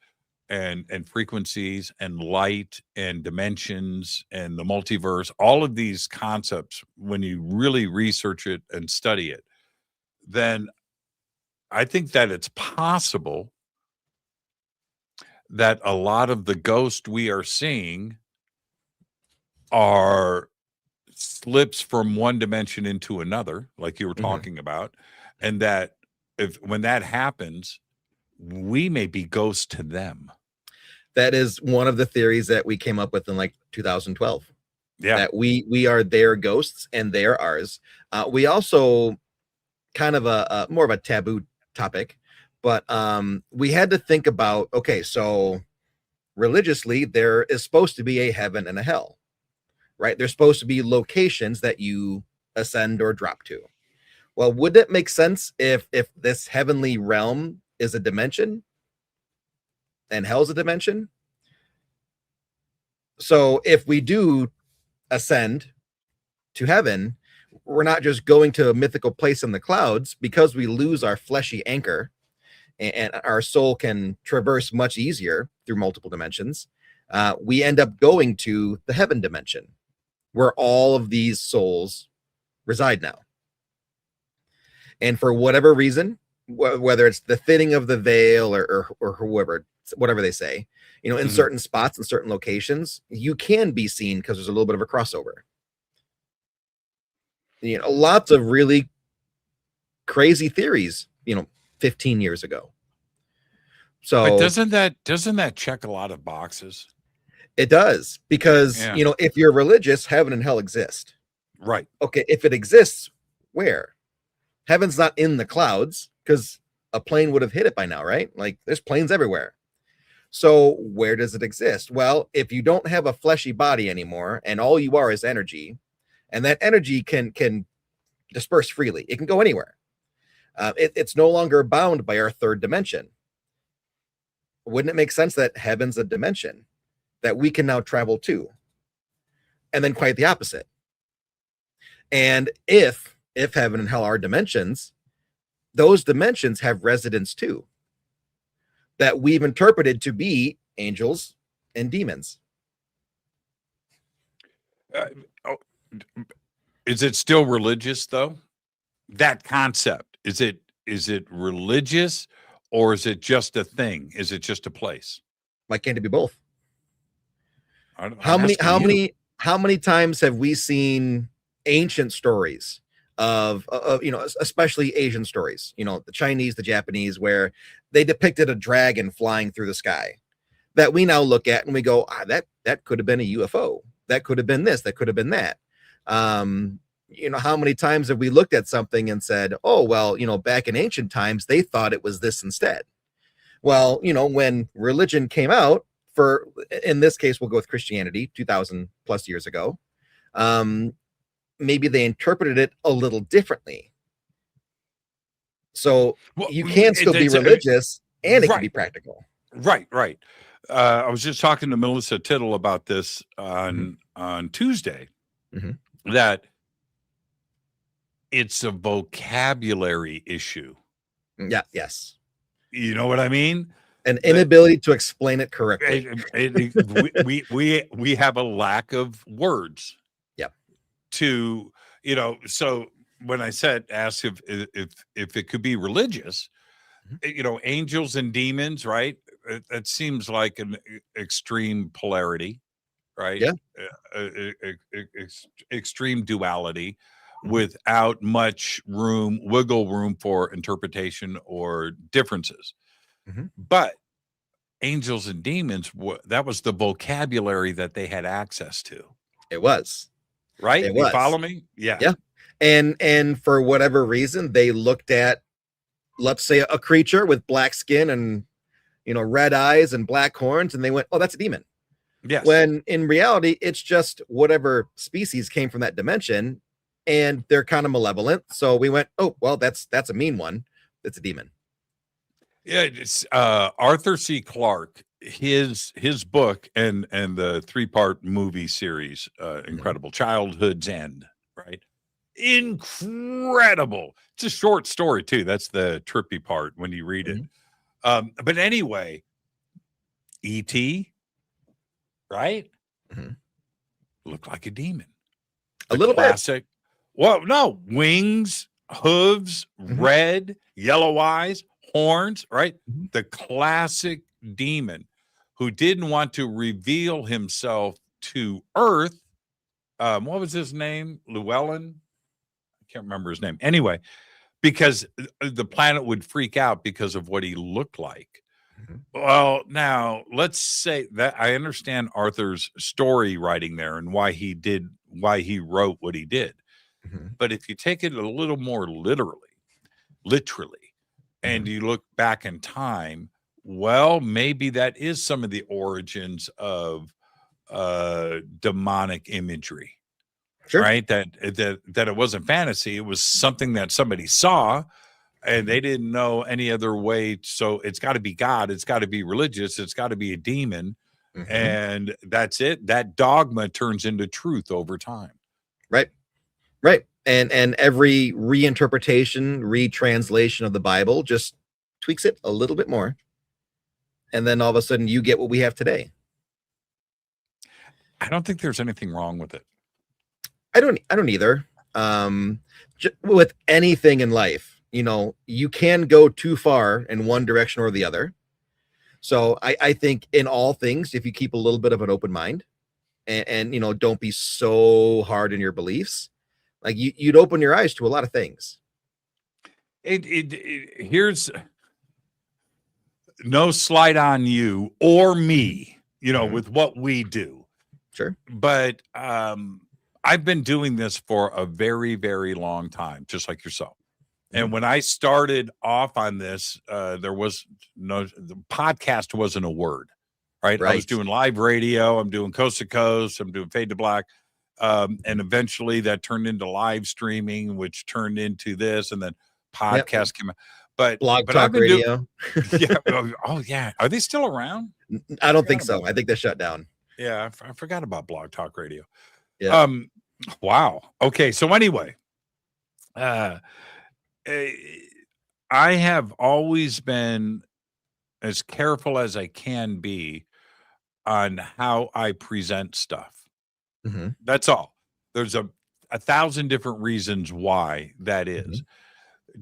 and frequencies and light and dimensions and the multiverse, all of these concepts, when you really research it and study it, then I think that it's possible that a lot of the ghosts we are seeing are slips from one dimension into another, like you were talking about, and that when that happens, we may be ghosts to them. That is one of the theories that we came up with in like 2012. Yeah, that we are their ghosts and they are ours. We also kind of a more of a taboo topic, but we had to think about, okay, so religiously there is supposed to be a heaven and a hell. Right? There's supposed to be locations that you ascend, or drop to. Well, wouldn't it make sense if this heavenly realm is a dimension and hell's a dimension? So if we do ascend to heaven, we're not just going to a mythical place in the clouds, because we lose our fleshy anchor and our soul can traverse much easier through multiple dimensions. We end up going to the heaven dimension, where all of these souls reside now. And for whatever reason, whether it's the thinning of the veil or whatever they say, in Mhm. certain spots and certain locations, you can be seen because there's a little bit of a crossover. Lots of really crazy theories, 15 years ago. So But doesn't that check a lot of boxes? it does, because, Yeah. if you're religious, heaven and hell exist. Right. Okay, if it exists, where? Heaven's not in the clouds, because a plane would have hit it by now, right? Like, there's planes everywhere. So where does it exist? Well, if you don't have a fleshy body anymore, and all you are is energy, and that energy can disperse freely, it can go anywhere. It's no longer bound by our third dimension. Wouldn't it make sense that heaven's a dimension that we can now travel to? And then quite the opposite. And if heaven and hell are dimensions, those dimensions have residents too, that we've interpreted to be angels and demons. Is it still religious though? That concept, is it religious, or is it just a thing? Is it just a place? Why can't it be both? I'm How asking you. many times have we seen ancient stories of especially Asian stories, the Chinese, the Japanese, where they depicted a dragon flying through the sky, that we now look at and we go, that could have been a UFO, that could have been this, that could have been that. How many times have we looked at something and said, oh, well, back in ancient times, they thought it was this instead. Well, when religion came out, in this case, we'll go with Christianity 2000 plus years ago. Maybe they interpreted it a little differently. So you can still be religious and it can be practical. Right. I was just talking to Melissa Tittle about this on Tuesday, that it's a vocabulary issue. Yeah. Yes. You know what I mean? An inability to explain it correctly. We have a lack of words. Yeah. To, so when I asked if it could be religious, angels and demons, right? It seems like an extreme polarity, right? Yeah. Extreme duality without much wiggle room for interpretation or differences. But angels and demons, that was the vocabulary that they had access to. It was. Right? It You was. follow me? Yeah. Yeah. And for whatever reason, they looked at, let's say, a creature with black skin and, red eyes and black horns, and they went, oh, that's a demon. Yes. When in reality, it's just whatever species came from that dimension, and they're kind of malevolent. So we went, oh, well, that's a mean one. It's a demon. Yeah, it's Arthur C. Clarke, his book and the 3-part movie series, incredible, Childhood's End, right? Incredible. It's a short story too. That's the trippy part when you read it. But anyway, E.T., right? Looked like a demon. A little classic. Well, no, wings, hooves, red, yellow eyes, horns, right? The classic demon who didn't want to reveal himself to Earth. What was his name? Llewellyn? I can't remember his name. Anyway, because the planet would freak out because of what he looked like. Well, now let's say that I understand Arthur's story writing there and why he wrote what he did. But if you take it a little more literally, and you look back in time, well, maybe that is some of the origins of demonic imagery. Sure. right? That it wasn't fantasy. It was something that somebody saw, and they didn't know any other way. So it's got to be God. It's got to be religious. It's got to be a demon. And that's it. That dogma turns into truth over time. Right. Right. And every reinterpretation, retranslation of the Bible just tweaks it a little bit more. And then all of a sudden you get what we have today. I don't think there's anything wrong with it. I don't either. With anything in life, you can go too far in one direction or the other. So I think in all things, if you keep a little bit of an open mind and don't be so hard in your beliefs, like you'd open your eyes to a lot of things. Here's no slight on you or me, with what we do. Sure. But I've been doing this for a very, very long time, just like yourself. And when I started off on this, the podcast wasn't a word, right? I was doing live radio. I'm doing Coast to Coast. I'm doing Fade to Black. And eventually that turned into live streaming, which turned into this, and then podcast came out. But Talk Radio. Oh yeah. Are they still around? I don't think so. I think they shut down. Yeah. I forgot about Blog Talk Radio. Yeah. Wow. Okay. So anyway, I have always been as careful as I can be on how I present stuff. That's all. There's a 1,000 different reasons why that is.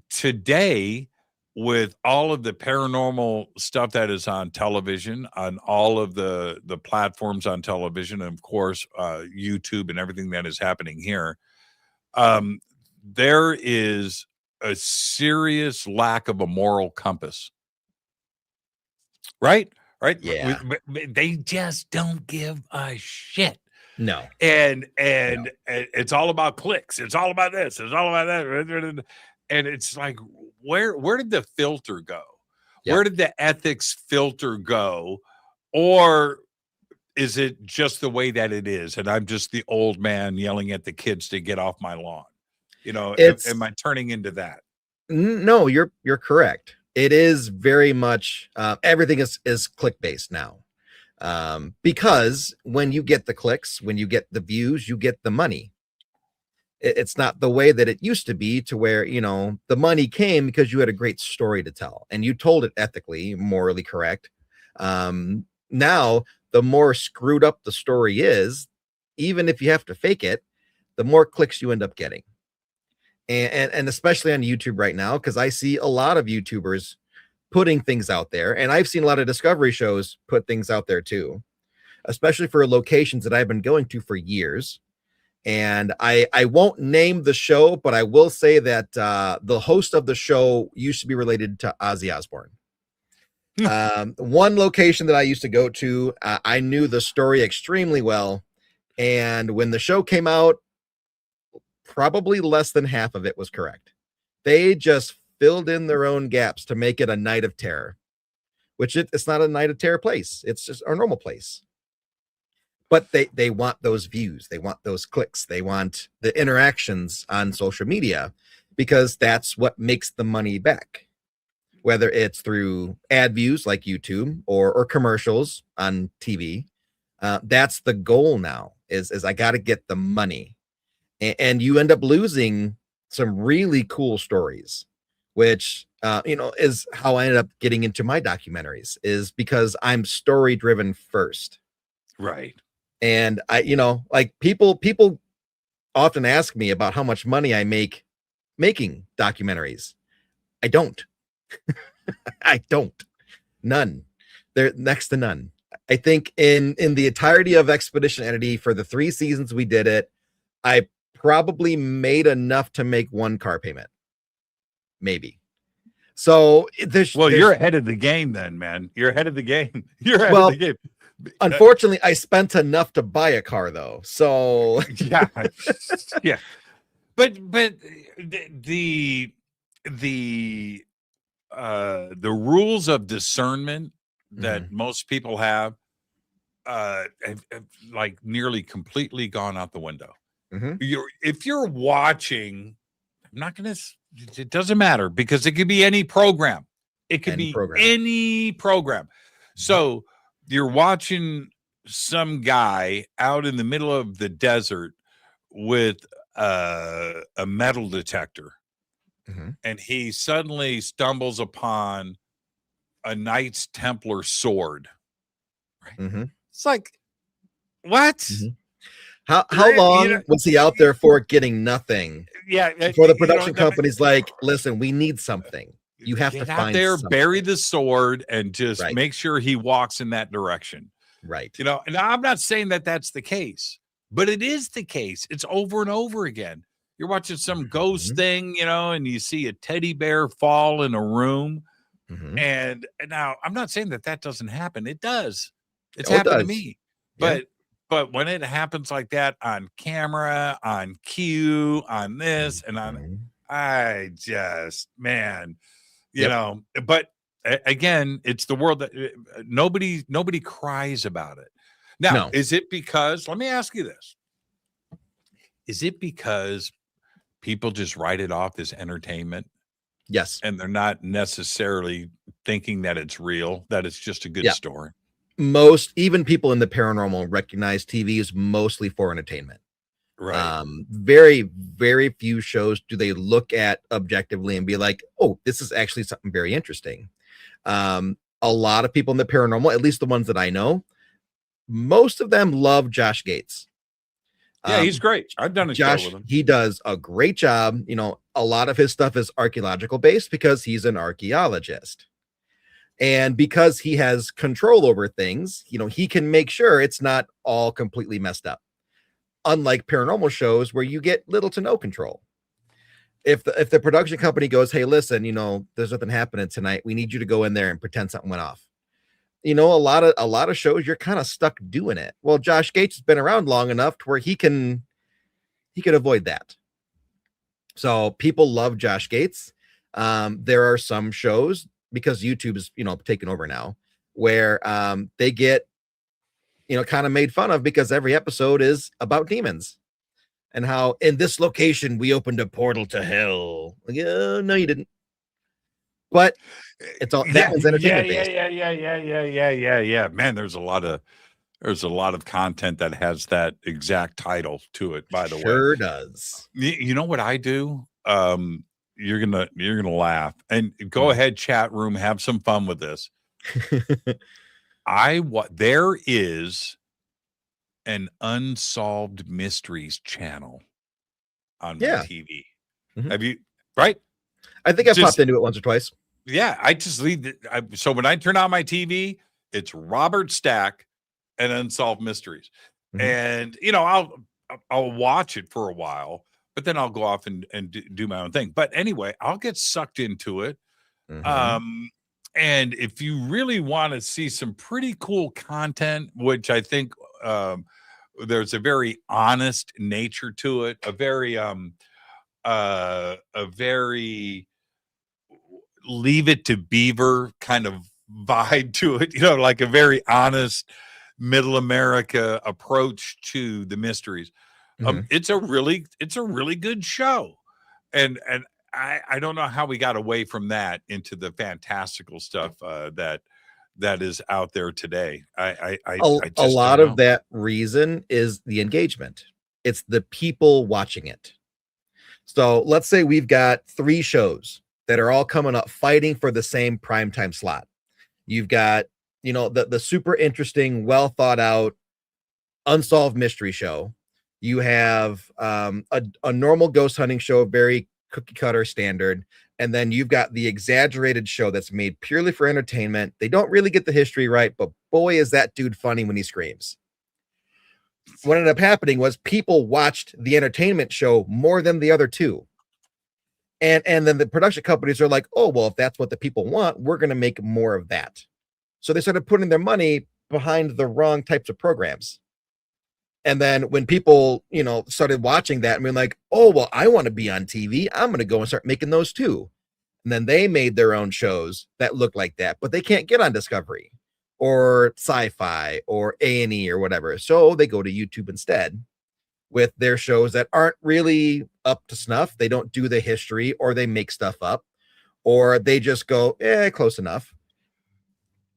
Today, with all of the paranormal stuff that is on television, on all of the platforms on television, and of course, YouTube and everything that is happening here, there is a serious lack of a moral compass. Right? Yeah. They just don't give a shit. No. And it's all about clicks. It's all about this. It's all about that. And it's like, where did the filter go? Yep. Where did the ethics filter go? Or is it just the way that it is? And I'm just the old man yelling at the kids to get off my lawn. Am I turning into that? No, you're correct. It is very much everything is click based now. Because when you get the clicks, when you get the views, you get the money. It's not the way that it used to be, to where, the money came because you had a great story to tell and you told it ethically, morally correct. Now, the more screwed up the story is, even if you have to fake it, the more clicks you end up getting. And especially on YouTube right now, because I see a lot of YouTubers putting things out there, and I've seen a lot of Discovery shows put things out there too, especially for locations that I've been going to for years. And I won't name the show, but I will say that the host of the show used to be related to Ozzy Osbourne. One location that I used to go to, I knew the story extremely well. And when the show came out, probably less than half of it was correct. They just filled in their own gaps to make it a night of terror, which it's not a night of terror place. It's just our normal place. But they want those views. They want those clicks. They want the interactions on social media, because that's what makes the money back. Whether it's through ad views like YouTube or commercials on TV, that's the goal now. Is I got to get the money. And you end up losing some really cool stories, which, is how I ended up getting into my documentaries, is because I'm story driven first. Right. And I, like people often ask me about how much money I make making documentaries. I don't. I don't. None. They're next to none. I think in the entirety of Expedition Entity, for the 3 seasons we did it, I probably made enough to make one car payment, maybe. So you're ahead of the game then, man. You're ahead of the game. You're ahead of the game. Unfortunately, I spent enough to buy a car though. So yeah. But the rules of discernment that most people have like nearly completely gone out the window. If you're watching, I'm not going to, it doesn't matter because it could be any program. It could be any program. So you're watching some guy out in the middle of the desert with a metal detector, and he suddenly stumbles upon a Knights Templar sword. Right? It's like, what? How long was he out there for getting nothing? Yeah. Before the production company's like, listen, we need something. You have to get find out there, something. bury the sword, and just make sure he walks in that direction. Right. And I'm not saying that that's the case, but it is the case. It's over and over again. You're watching some ghost thing, and you see a teddy bear fall in a room. And now I'm not saying that doesn't happen. It does. It's happened to me. But when it happens like that on camera, on cue, on this and on, I just, man, you know, but again, it's the world that nobody cries about it. Now, is it because, let me ask you this. Is it because people just write it off as entertainment? Yes. And they're not necessarily thinking that it's real, that it's just a good story. Even people in the paranormal recognize TV is mostly for entertainment. Right. Very, very few shows do they look at objectively and be like, oh, this is actually something very interesting. A lot of people in the paranormal, at least the ones that I know, most of them love Josh Gates. Yeah, he's great. I've done a show with him. He does a great job. A lot of his stuff is archaeological based because he's an archaeologist. And because he has control over things, he can make sure it's not all completely messed up. Unlike paranormal shows where you get little to no control. If the production company goes, hey, listen, there's nothing happening tonight. We need you to go in there and pretend something went off. A lot of shows you're kind of stuck doing it. Well, Josh Gates has been around long enough to where he can avoid that. So people love Josh Gates. There are some shows, because YouTube is, taken over now, where they get, kind of made fun of because every episode is about demons and how in this location we opened a portal to hell. Like, no, you didn't. But it's all that is entertainment based. Yeah. Man, there's a lot of content that has that exact title to it. By the way, sure does. You know what I do? You're gonna laugh, and go ahead, chat room, have some fun with this. There is an unsolved mysteries channel on my TV. Have you? Right? I think I've popped into it once or twice. Yeah, I just leave it. So when I turn on my TV, it's Robert Stack and Unsolved Mysteries, and I'll watch it for a while. But then I'll go off and do my own thing. But anyway, I'll get sucked into it. And if you really want to see some pretty cool content, which I think there's a very honest nature to it, a very Leave It to Beaver kind of vibe to it, like a very honest middle America approach to the mysteries. It's a really good show, and I don't know how we got away from that into the fantastical stuff that is out there today. A lot of that reason is the engagement. It's the people watching it. So let's say we've got 3 shows that are all coming up fighting for the same primetime slot. You've got the super interesting, well thought out unsolved mystery show. You have a normal ghost hunting show, very cookie cutter standard. And then you've got the exaggerated show that's made purely for entertainment. They don't really get the history right, but boy, is that dude funny when he screams. What ended up happening was people watched the entertainment show more than the other 2. And then the production companies are like, oh, well, if that's what the people want, we're going to make more of that. So they started putting their money behind the wrong types of programs. And then when people, started watching that and being like, oh, well, I want to be on TV. I'm going to go and start making those too. And then they made their own shows that look like that, but they can't get on Discovery or Sci-Fi or A&E or whatever. So they go to YouTube instead. with their shows that aren't really up to snuff. They don't do the history, or they make stuff up, or they just go, close enough.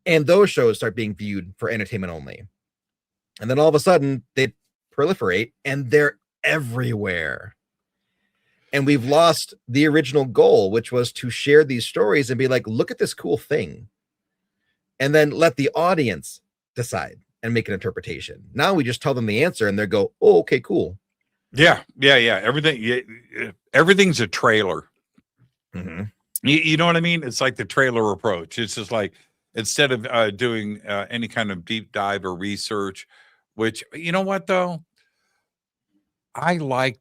And those shows start being viewed for entertainment only. And then all of a sudden they proliferate and they're everywhere. And we've lost the original goal, which was to share these stories and be like, look at this cool thing. And then let the audience decide and make an interpretation. Now we just tell them the answer and they go, oh, okay, cool. Yeah. Everything's a trailer. Mm-hmm. You know what I mean? It's like the trailer approach. It's just like, instead of doing any kind of deep dive or research, which, you know what, though? I like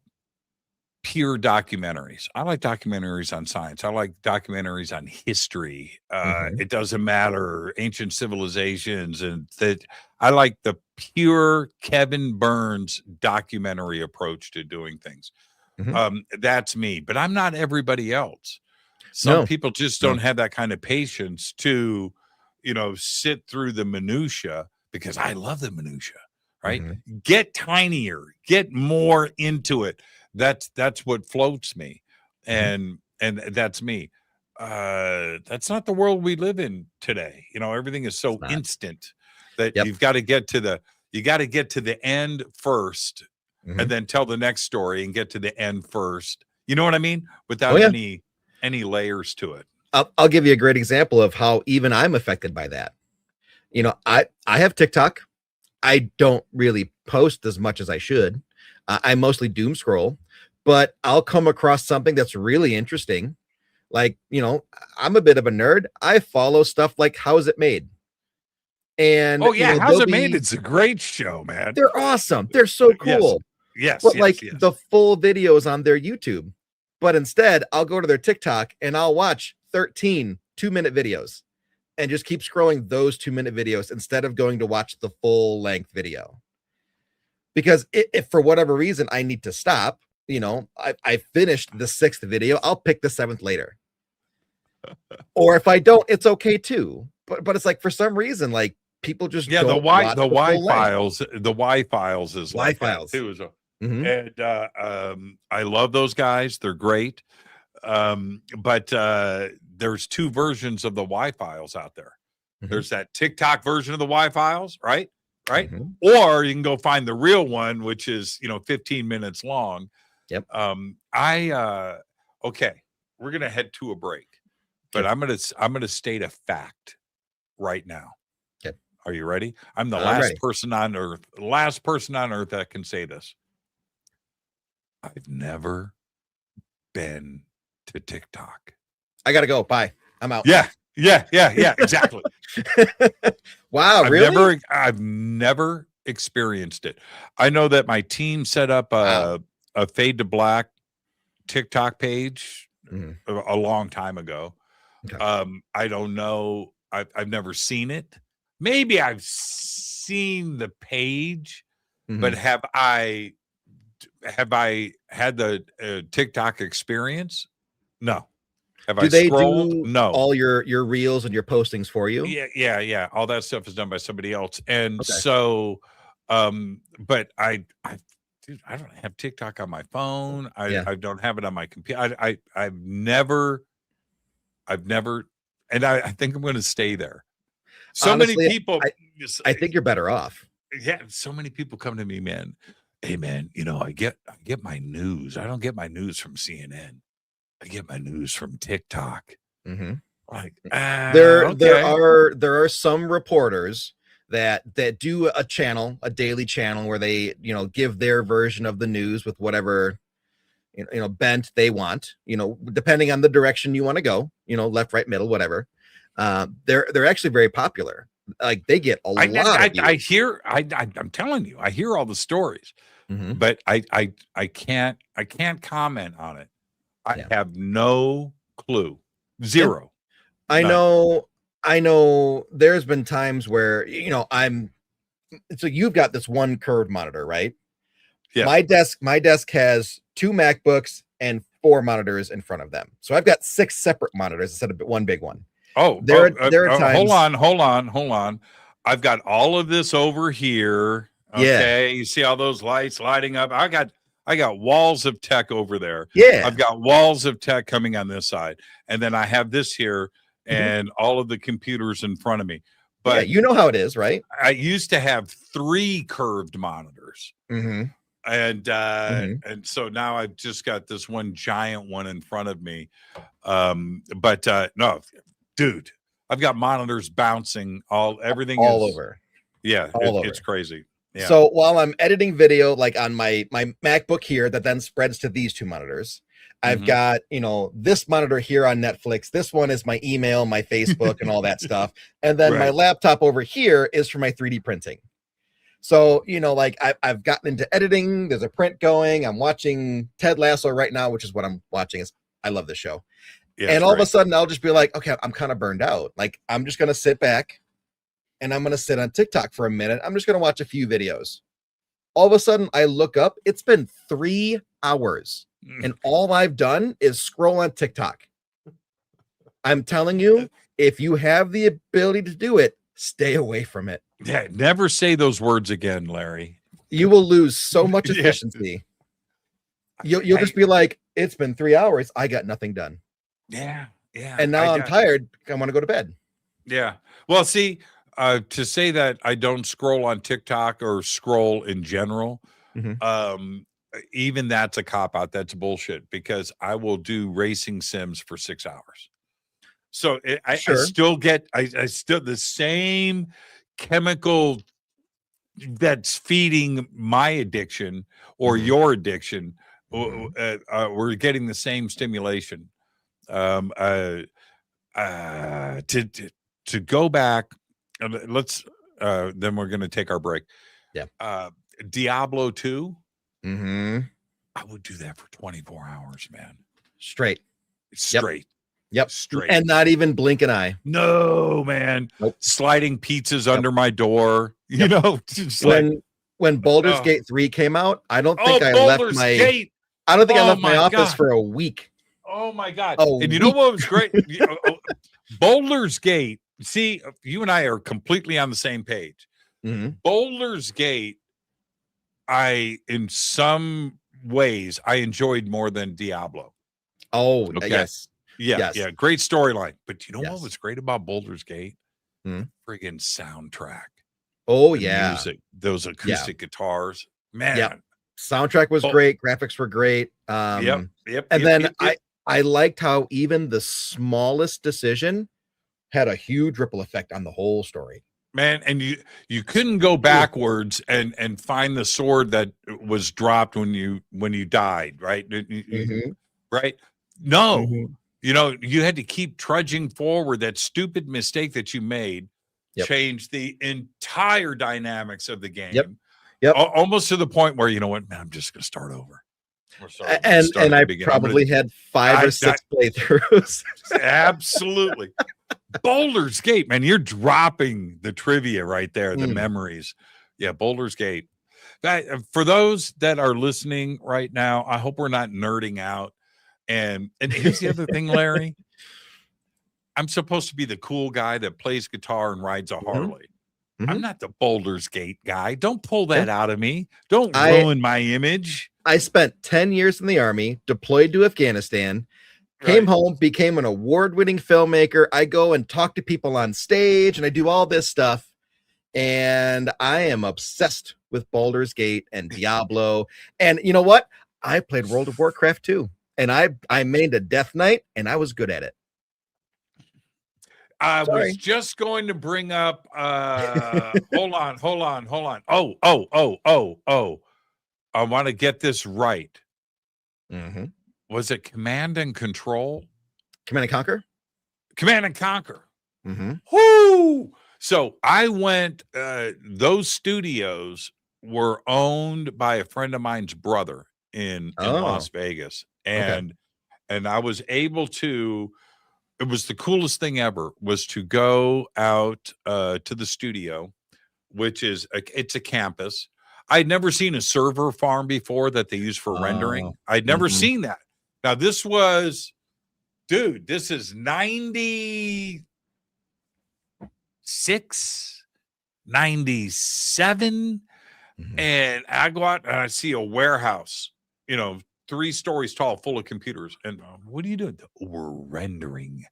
pure documentaries. I like documentaries on science. I like documentaries on history. It doesn't matter, ancient civilizations, and that. I like the pure Kevin Burns documentary approach to doing things. That's me, but I'm not everybody else. Some people just don't have that kind of patience to, sit through the minutia, because I love the minutia, right? Get tinier, get more into it. That's what floats me. And that's me. That's not the world we live in today. Everything is so instant that you've got to get to the end first, and then tell the next story and get to the end first. You know what I mean? Without any layers to it. I'll give you a great example of how even I'm affected by that. I have TikTok. I don't really post as much as I should. I mostly doom scroll, but I'll come across something that's really interesting. Like, I'm a bit of a nerd. I follow stuff like How Is It Made? And How's It Made? It's a great show, man. They're awesome. They're so cool. Yes. But the full videos on their YouTube. But instead, I'll go to their TikTok and I'll watch 13 2-minute videos and just keep scrolling those 2-minute videos instead of going to watch the full length video. Because if for whatever reason I need to stop, I finished the 6th video, I'll pick the 7th later. Or if I don't, it's okay too. But it's like, for some reason, like, people just the Y files is Y like files too. And I love those guys. They're great. But there's 2 versions of the Y files out there. There's that TikTok version of the Y files, right? Or you can go find the real one, which is 15 minutes long. Yep. Okay, we're gonna head to a break, but I'm gonna state a fact right now. Okay. Are you ready? I'm the I'm last ready. person on earth that can say this. I've never been to TikTok. I gotta go. Bye. I'm out. Yeah, exactly. Wow, really? I've never experienced it. I know that my team set up a Fade to Black TikTok page a long time ago. Okay. I don't know. I've never seen it. Maybe I've seen the page, but have I had the TikTok experience? No. Do they do all your reels and your postings for you? Yeah. All that stuff is done by somebody else. And so, but I don't have TikTok on my phone. I don't have it on my computer. I've never, and I think I'm going to stay there. So honestly, many people. I think you're better off. Yeah. So many people come to me, man. Hey, man, I get my news. I don't get my news from CNN. I get my news from TikTok. Like there are some reporters that do a daily channel where they give their version of the news with whatever bent they want, depending on the direction you want to go, left, right, middle, whatever. They're actually very popular. Like, they get a lot of views. I'm telling you, I hear all the stories, but I can't comment on it. I have no clue. Zero. I know there's been times where, so you've got this one curved monitor, right? Yeah. My desk has 2 MacBooks and 4 monitors in front of them. So I've got 6 separate monitors instead of one big one. There are times. Hold on. I've got all of this over here. Okay, you see all those lights lighting up. I got walls of tech over there. Yeah. I've got walls of tech coming on this side, and then I have this here and all of the computers in front of me. But yeah, you know how it is, right? I used to have 3 curved monitors. Mm-hmm. And so now I've just got this one giant one in front of me. But no, dude, I've got monitors bouncing everything all is over. Yeah, all over. It's crazy. Yeah. So while I'm editing video, like on my MacBook here, that then spreads to these 2 monitors, I've got, this monitor here on Netflix. This one is my email, my Facebook, and all that stuff. And then my laptop over here is for my 3D printing. So, like I've gotten into editing. There's a print going. I'm watching Ted Lasso right now, which is what I'm watching. I love this show. Yeah, and all of a sudden I'll just be like, okay, I'm kind of burned out. Like, I'm just going to sit back and I'm going to sit on TikTok for a minute. I'm just going to watch a few videos. All of a sudden I look up, it's been 3 hours and all I've done is scroll on TikTok. I'm telling you, if you have the ability to do it, stay away from it. Yeah, never say those words again, Larry. You will lose so much efficiency. You'll just be like, it's been 3 hours. I got nothing done. Yeah. Yeah. And now I'm tired. I want to go to bed. Yeah. Well, see, to say that I don't scroll on TikTok or scroll in general, even that's a cop out. That's bullshit, because I will do racing sims for 6 hours. So I still get, I still the same chemical that's feeding my addiction or your addiction. We're getting the same stimulation. To go back, let's then we're going to take our break. Yeah. Diablo 2. I would do that for 24 hours, man. Straight. Yep. Straight. And not even blink an eye. No, man. Nope. Sliding pizzas under my door. You know, just when Baldur's Gate 3 came out, I don't think I Baldur's left my Gate. I don't think I left my office for a week. Oh my God. And you know what was great? Baldur's Gate. See, you and I are completely on the same page. Baldur's Gate, in some ways, I enjoyed more than Diablo. Oh, yes. Yeah. Great storyline. But you know what was great about Baldur's Gate? Friggin' soundtrack. Oh, the music, those acoustic guitars. Man. Soundtrack was great. Graphics were great. And then I liked how even the smallest decision had a huge ripple effect on the whole story. Man, and you couldn't go backwards and find the sword that was dropped when you died, right? Right? No. You know, you had to keep trudging forward. That stupid mistake that you made changed the entire dynamics of the game. Yep. Almost to the point where, you know what, man, I'm just going to start over. And I probably had 5 or 6 playthroughs. Absolutely. Baldur's Gate, man, you're dropping the trivia right there, the memories. Yeah, Baldur's Gate. For those that are listening right now, I hope we're not nerding out. And here's the other thing, Larry. I'm supposed to be the cool guy that plays guitar and rides a Harley. I'm not the Baldur's Gate guy. Don't pull that out of me. Don't ruin my image. I spent 10 years in the Army, deployed to Afghanistan, came home, became an award-winning filmmaker. I go and talk to people on stage, and I do all this stuff. And I am obsessed with Baldur's Gate and Diablo. And you know what? I played World of Warcraft too. And I made a Death Knight, and I was good at it. I was just going to bring up hold on. I want to get this right. Was it Command and Control? Command and Conquer? Command and Conquer. Whoo! So I went, those studios were owned by a friend of mine's brother in Las Vegas. And I was able to, it was the coolest thing ever, was to go out to the studio, which is, it's a campus. I'd never seen a server farm before that they use for rendering. I'd never seen that. Now this was, dude, this is 96, 97. And I go out and I see a warehouse, 3 stories tall, full of computers. And what are you doing? We're rendering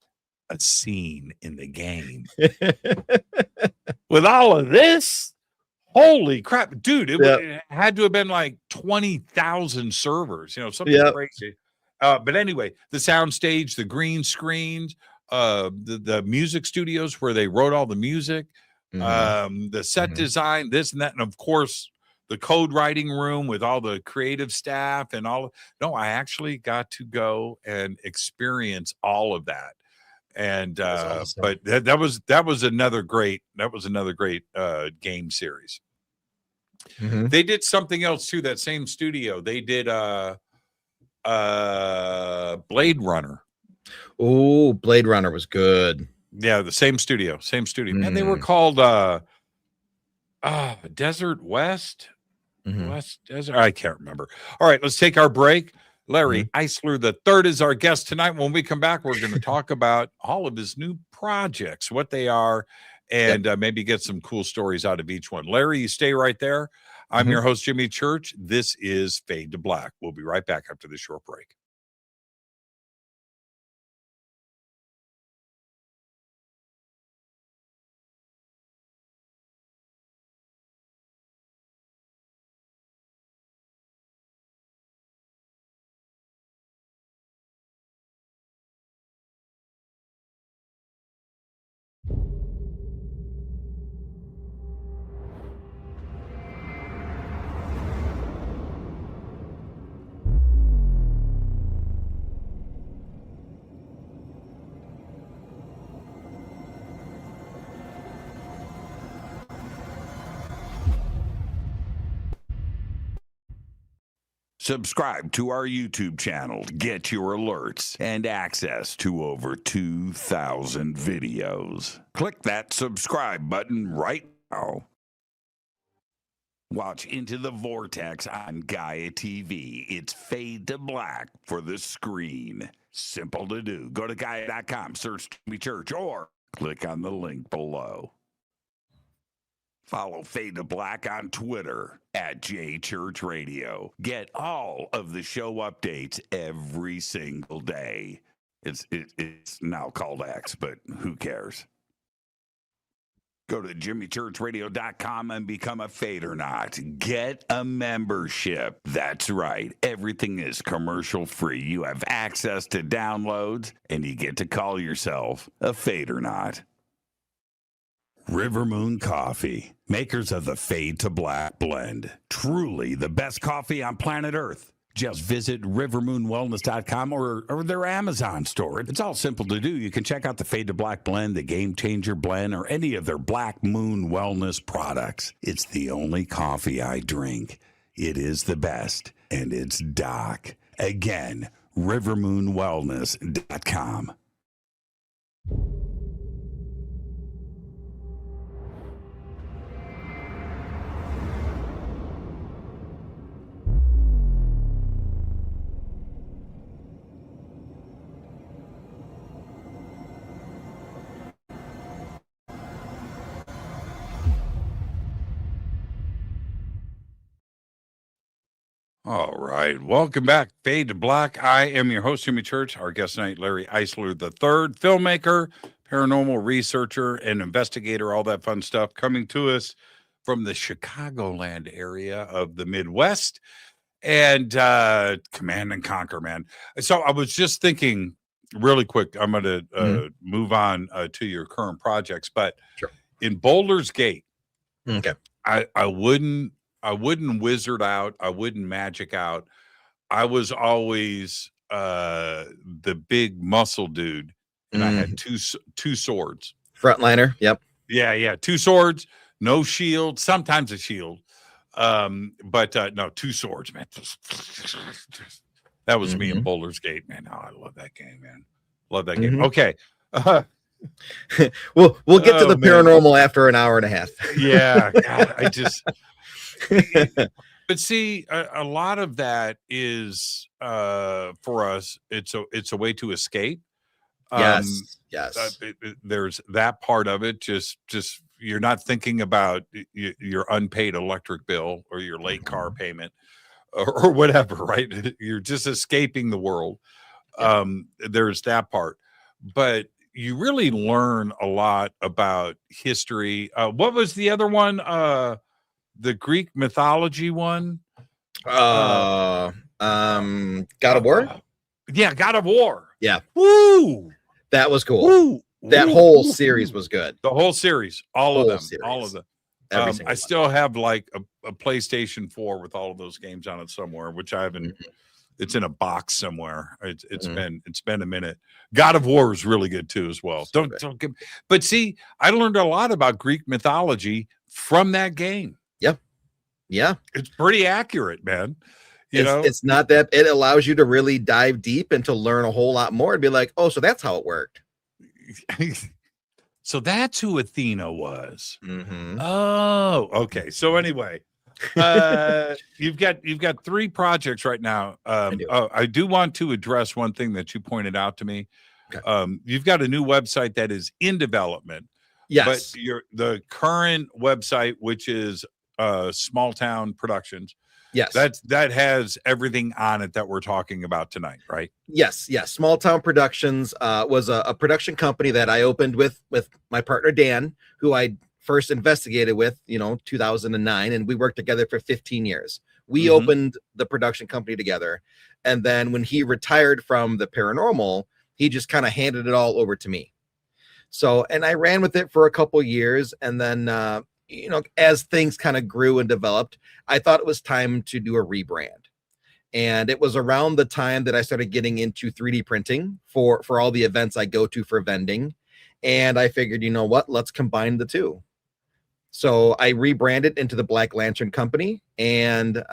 a scene in the game. With all of this, holy crap, dude! It had to have been like 20,000 servers, something crazy. But anyway, the sound stage, the green screens, the music studios where they wrote all the music, the set design, this and that, and of course the code writing room with all the creative staff and all. No, I actually got to go and experience all of that. And awesome. But that was another great game series. They did something else too. That same studio, they did Blade Runner. Oh, Blade Runner was good. Yeah, the same studio. And they were called Desert West. West Desert. I can't remember. All right, let's take our break. Larry Eissler III is our guest tonight. When we come back, we're going to talk about all of his new projects, what they are, and maybe get some cool stories out of each one. Larry, you stay right there. I'm your host, Jimmy Church. This is Fade to Black. We'll be right back after this short break. Subscribe to our YouTube channel to get your alerts and access to over 2,000 videos. Click that subscribe button right now. Watch Into the Vortex on Gaia TV. It's Fade to Black for the screen. Simple to do. Go to Gaia.com, search Jimmy Church, or click on the link below. Follow Fade to Black on Twitter at JChurchRadio. Get all of the show updates every single day. It's now called X, but who cares? Go to JimmyChurchRadio.com and become a Fadernaut. Get a membership. That's right. Everything is commercial free. You have access to downloads, and you get to call yourself a Fadernaut. River Moon Coffee, makers of the Fade to Black blend. Truly the best coffee on planet Earth. Just visit rivermoonwellness.com or their Amazon store. It's all simple to do. You can check out the Fade to Black blend, the Game Changer blend, or any of their Black Moon Wellness products. It's the only coffee I drink. It is the best, and it's Doc. Again, rivermoonwellness.com. All right. Welcome back. Fade to Black. I am your host, Jimmy Church. Our guest tonight, Larry Eissler III, filmmaker, paranormal researcher, and investigator, all that fun stuff, coming to us from the Chicagoland area of the Midwest. And command and conquer, man. So I was just thinking really quick, I'm going to move on to your current projects, but in Boulder's Gate, I wouldn't wizard out. I wouldn't magic out. I was always the big muscle dude, and I had two swords. Frontliner. Yep. Yeah. 2 swords, no shield. Sometimes a shield, but no, 2 swords, man. That was me in Boulder's Gate, man. Oh, I love that game, man. Love that game. Okay. We'll get to the paranormal after an hour and a half. Yeah, God, I just. But see, a lot of that is for us. It's a way to escape. Yes. There's that part of it. Just you're not thinking about your unpaid electric bill or your late car payment or whatever, right? You're just escaping the world. There's that part, but you really learn a lot about history. What was the other one? The Greek mythology one? God of War? Yeah, God of War. Yeah. Woo! That was cool. Woo! That whole series was good. The whole series, all of them. Every single I one. still have like a PlayStation 4 with all of those games on it somewhere, which I haven't. It's in a box somewhere. It's been a minute. God of War is really good too, as well. Don't get. But see, I learned a lot about Greek mythology from that game. Yeah, it's pretty accurate, man. It's not that it allows you to really dive deep and to learn a whole lot more and be like, oh, so that's how it worked. So that's who Athena was. Mm-hmm. Oh, okay. So anyway, you've got 3 projects right now. I do want to address one thing that you pointed out to me. Okay. You've got a new website that is in development. Yes, but the current website, which is Small Town Productions. Yes, that has everything on it that we're talking about tonight, right? Yes. Small Town Productions was a production company that I opened with my partner Dan, who I first investigated with, 2009, and we worked together for 15 years. We opened the production company together, and then when he retired from the paranormal, he just kind of handed it all over to me. So, and I ran with it for a couple years, and then as things kind of grew and developed, I thought it was time to do a rebrand. And it was around the time that I started getting into 3D printing for all the events I go to for vending. And I figured, you know what, let's combine the two. So I rebranded into the Black Lantern Company, and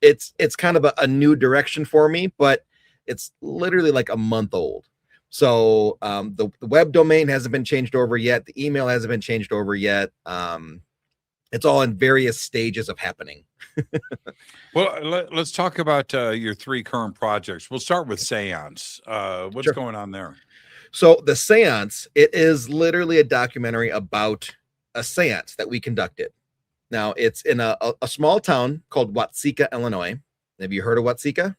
it's kind of a new direction for me, but it's literally like a month old. So the web domain hasn't been changed over yet. The email hasn't been changed over yet. It's all in various stages of happening. Well, let's talk about your 3 current projects. We'll start with Séance. What's going on there? So the Séance, it is literally a documentary about a séance that we conducted. Now, it's in a small town called Watseka, Illinois. Have you heard of Watseka?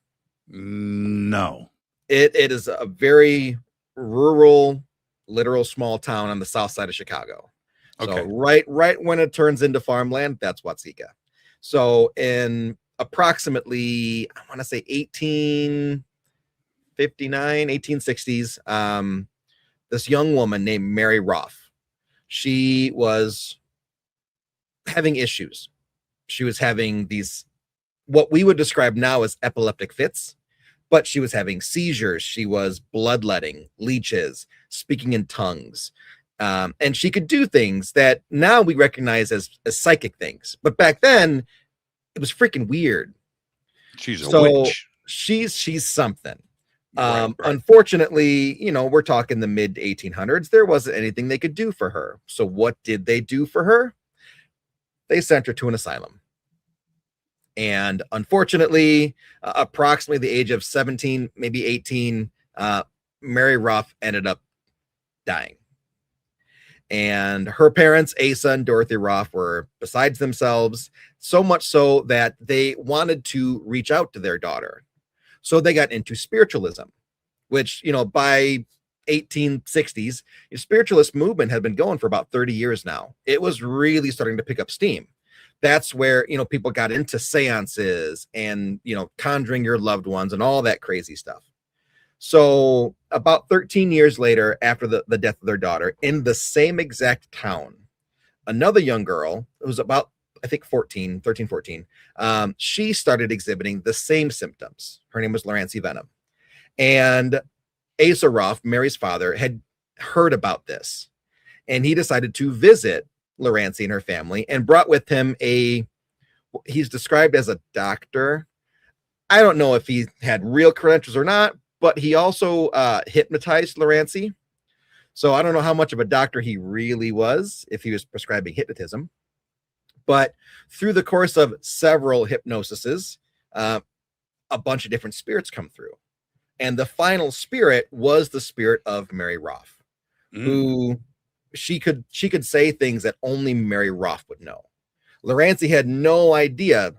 No. It is a very rural, literal small town on the south side of Chicago. Okay. So right when it turns into farmland, that's Watseka. So in approximately, I want to say 1859, 1860s, this young woman named Mary Roth, she was having issues. She was having these, what we would describe now as epileptic fits, but she was having seizures. She was bloodletting, leeches, speaking in tongues. And she could do things that now we recognize as psychic things. But back then, it was freaking weird. She's a witch. She's something. Right. Unfortunately, we're talking the mid 1800s. There wasn't anything they could do for her. So what did they do for her? They sent her to an asylum. And unfortunately, approximately the age of 17, maybe 18, Mary Roth ended up dying. And her parents, Asa and Dorothy Roth, were besides themselves, so much so that they wanted to reach out to their daughter. So they got into spiritualism, which, by 1860s, the spiritualist movement had been going for about 30 years now. It was really starting to pick up steam. That's where, people got into seances and, conjuring your loved ones and all that crazy stuff. So about 13 years later, after the death of their daughter, in the same exact town, another young girl, it was about, I think 13, 14, she started exhibiting the same symptoms. Her name was Laurence Venom. And Asa Roth, Mary's father, had heard about this. And he decided to visit Laurence and her family and brought with him he's described as a doctor. I don't know if he had real credentials or not, but he also hypnotized Laurence. So I don't know how much of a doctor he really was, if he was prescribing hypnotism. But through the course of several hypnosises, a bunch of different spirits come through. And the final spirit was the spirit of Mary Roth, who she could say things that only Mary Roth would know. Lorancy had no idea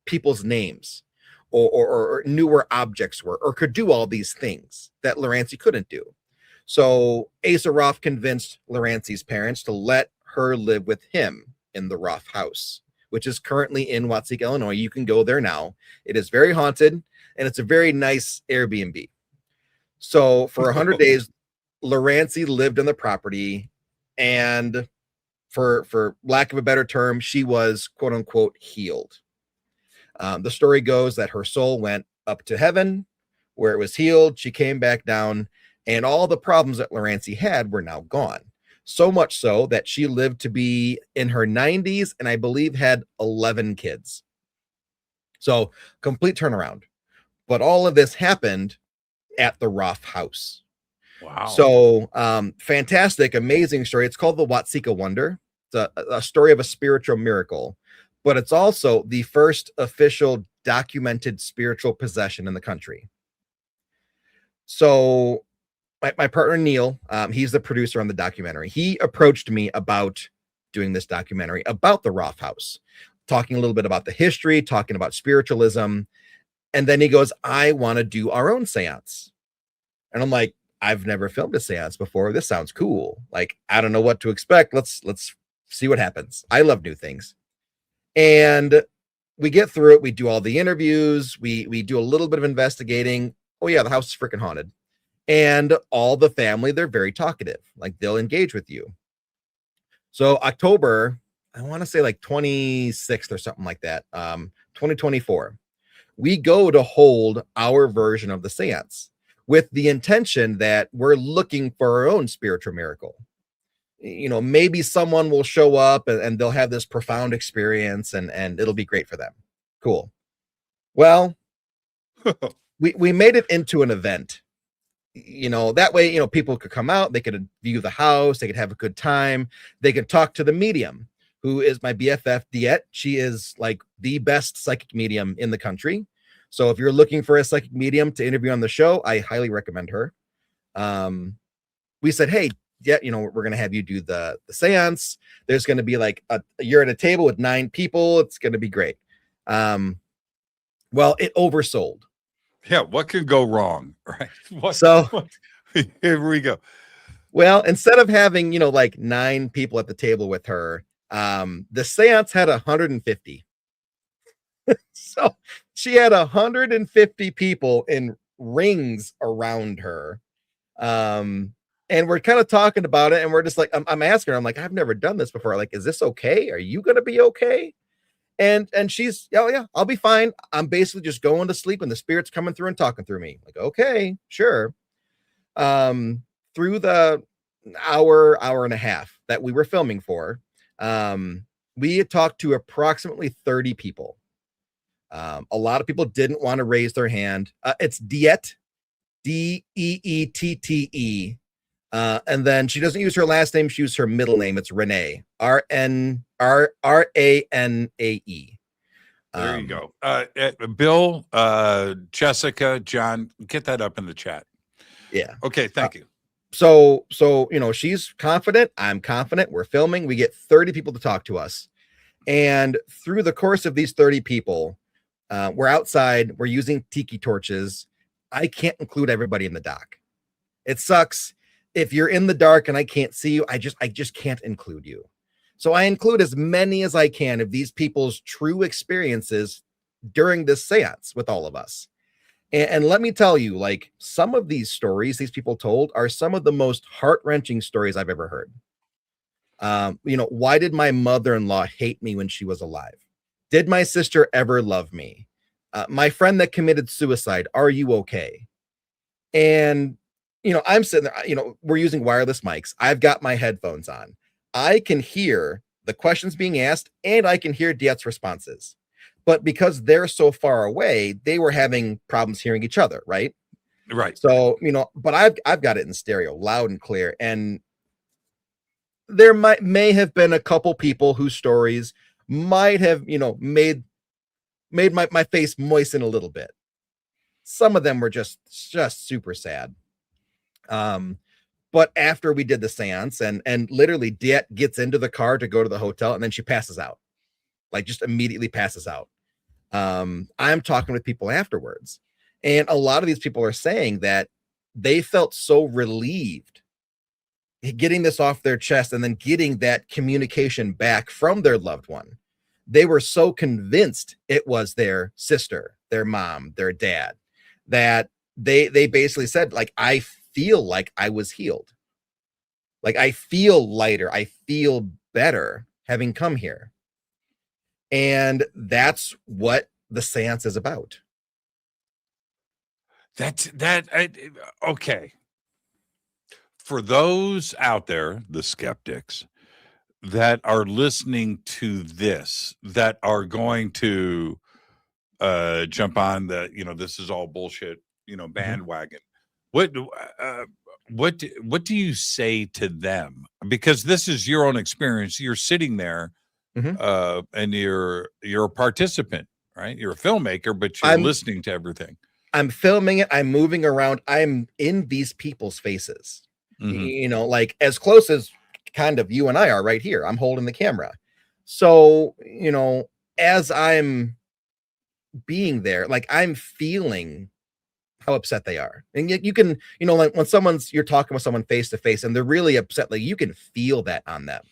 people's names or knew where objects were or could do all these things that Lorancy couldn't do. So Asa Roth convinced Lorancy's parents to let her live with him in the Roth house, which is currently in Watseka, Illinois. You can go there now. It is very haunted, and it's a very nice Airbnb. So for 100 days, Lorancy lived on the property, and for lack of a better term, she was quote unquote healed. The story goes that her soul went up to heaven where it was healed. She came back down, and all the problems that Lorancy had were now gone. So much so that she lived to be in her 90s, and I believe had 11 kids. So complete turnaround. But all of this happened at the Roth house. Wow. So fantastic, amazing story. It's called the Watseka Wonder. It's a story of a spiritual miracle, but it's also the first official documented spiritual possession in the country. So my partner, Neil, he's the producer on the documentary. He approached me about doing this documentary about the Roth house, talking a little bit about the history, talking about spiritualism. And then he goes, I want to do our own seance. And I'm like, I've never filmed a seance before. This sounds cool. Like, I don't know what to expect. Let's see what happens. I love new things. And we get through it. We do all the interviews. We do a little bit of investigating. Oh yeah, the house is freaking haunted. And all the family, they're very talkative. Like, they'll engage with you. So October, I want to say like 26th or something like that, 2024, we go to hold our version of the seance with the intention that we're looking for our own spiritual miracle. You know, maybe someone will show up and they'll have this profound experience and it'll be great for them. Cool. Well, we made it into an event. You know, that way, you know, people could come out, they could view the house, they could have a good time, they could talk to the medium, who is my BFF, Diet. She is like the best psychic medium in the country. So if you're looking for a psychic medium to interview on the show, I highly recommend her. We said, hey, yeah, you know, we're going to have you do the seance. There's going to be like you're at a table with 9 people. It's going to be great. Well, it oversold. Yeah, what could go wrong, right? Here we go. Well, instead of having, you know, like 9 people at the table with her, the seance had 150. So she had 150 people in rings around her. And we're kind of talking about it, and we're just like, I'm asking her, I'm like, I've never done this before. Like, is this okay? Are you going to be okay? And she's, oh yeah, I'll be fine. I'm basically just going to sleep and the spirit's coming through and talking through me. Like, okay, sure. Through the hour and a half that we were filming for, we had talked to approximately 30 people. A lot of people didn't want to raise their hand. It's Diet, Deette. And then she doesn't use her last name. She uses her middle name. It's Renee, Ranae. There you go. Bill, Jessica, John, get that up in the chat. Yeah. Okay. Thank you. So, you know, she's confident. I'm confident. We're filming. We get 30 people to talk to us. And through the course of these 30 people, we're outside. We're using tiki torches. I can't include everybody in the doc. It sucks. If you're in the dark and I can't see you, I just can't include you. So I include as many as I can of these people's true experiences during this seance with all of us. And let me tell you, like, some of these stories these people told are some of the most heart-wrenching stories I've ever heard. You know, why did my mother-in-law hate me when she was alive? Did my sister ever love me? My friend that committed suicide, are you okay? And, you know, I'm sitting there, you know, we're using wireless mics. I've got my headphones on. I can hear the questions being asked and I can hear Diet's responses. But because they're so far away, they were having problems hearing each other, right? Right. So, you know, but I've got it in stereo, loud and clear. And there may have been a couple people whose stories might have, you know, made my face moisten a little bit. Some of them were just super sad. But after we did the seance and literally Diet gets into the car to go to the hotel and then she passes out, like just immediately passes out. I'm talking with people afterwards, and a lot of these people are saying that they felt so relieved getting this off their chest and then getting that communication back from their loved one. They were so convinced it was their sister, their mom, their dad, that they basically said, like, I feel like I was healed. Like, I feel lighter. I feel better having come here. And that's what the seance is about. Okay. For those out there, the skeptics that are listening to this, that are going to jump on the, this is all bullshit, bandwagon. What do you say to them? Because this is your own experience. You're sitting there, and you're a participant, right? You're a filmmaker, but you're listening to everything. I'm filming it. I'm moving around. I'm in these people's faces, like as close as kind of you and I are right here. I'm holding the camera. So, as I'm being there, like I'm feeling how upset they are. And you can, like when you're talking with someone face to face and they're really upset, like you can feel that on them,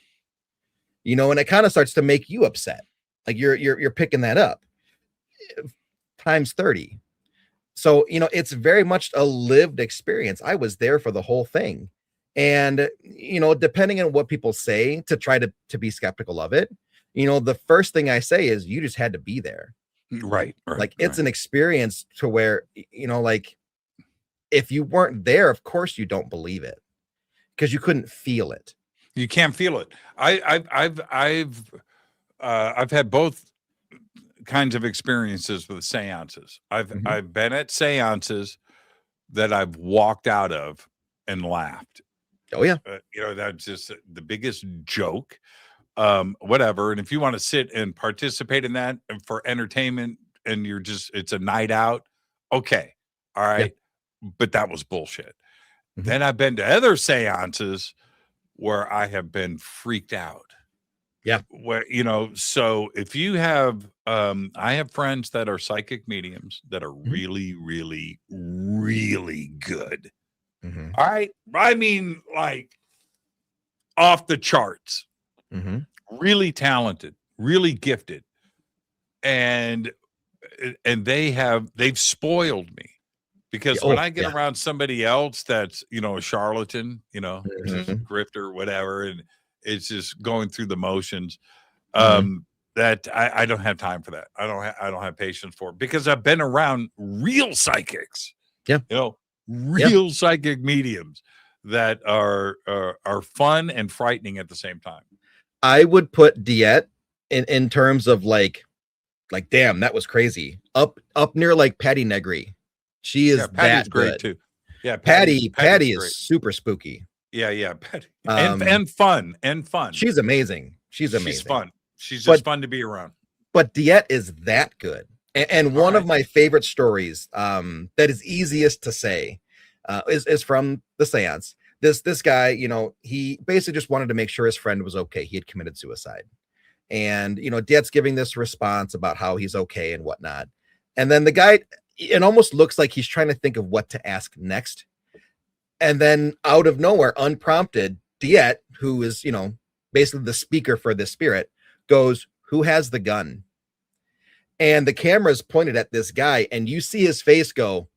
and it kind of starts to make you upset. Like you're picking that up times 30. So, it's very much a lived experience. I was there for the whole thing. And, depending on what people say to try to be skeptical of it, the first thing I say is you just had to be there. Right. Like it's an experience to where, like if you weren't there, of course you don't believe it because you couldn't feel it. You can't feel it. I've had both kinds of experiences with seances. I've been at seances that I've walked out of and laughed. Oh yeah. That's just the biggest joke. Whatever. And if you want to sit and participate in that for entertainment and it's a night out. Okay. All right. Yeah. But that was bullshit. Then I've been to other seances where I have been freaked out. Yeah. Where, so if you have, I have friends that are psychic mediums that are really, really, really good. All right. I mean, like off the charts. Really talented, really gifted, and they've spoiled me because when I get around somebody else that's a charlatan, just a grifter, whatever, and it's just going through the motions, that I don't have time for that. I don't have patience for it because I've been around real psychics, real psychic mediums that are fun and frightening at the same time. I would put Diet in terms of like, damn, that was crazy. Up near like Patty Negri. She is that great too. Yeah, Patty is super spooky. Yeah, Patty. And fun. She's amazing. She's fun. She's just fun to be around. But Diet is that good. And one of my favorite stories that is easiest to say is from the seance. This guy, he basically just wanted to make sure his friend was okay. He had committed suicide. And, Diet's giving this response about how he's okay and whatnot. And then the guy, it almost looks like he's trying to think of what to ask next. And then out of nowhere, unprompted, Diet, who is, basically the speaker for this spirit, goes, "Who has the gun?" And the camera's pointed at this guy, and you see his face go,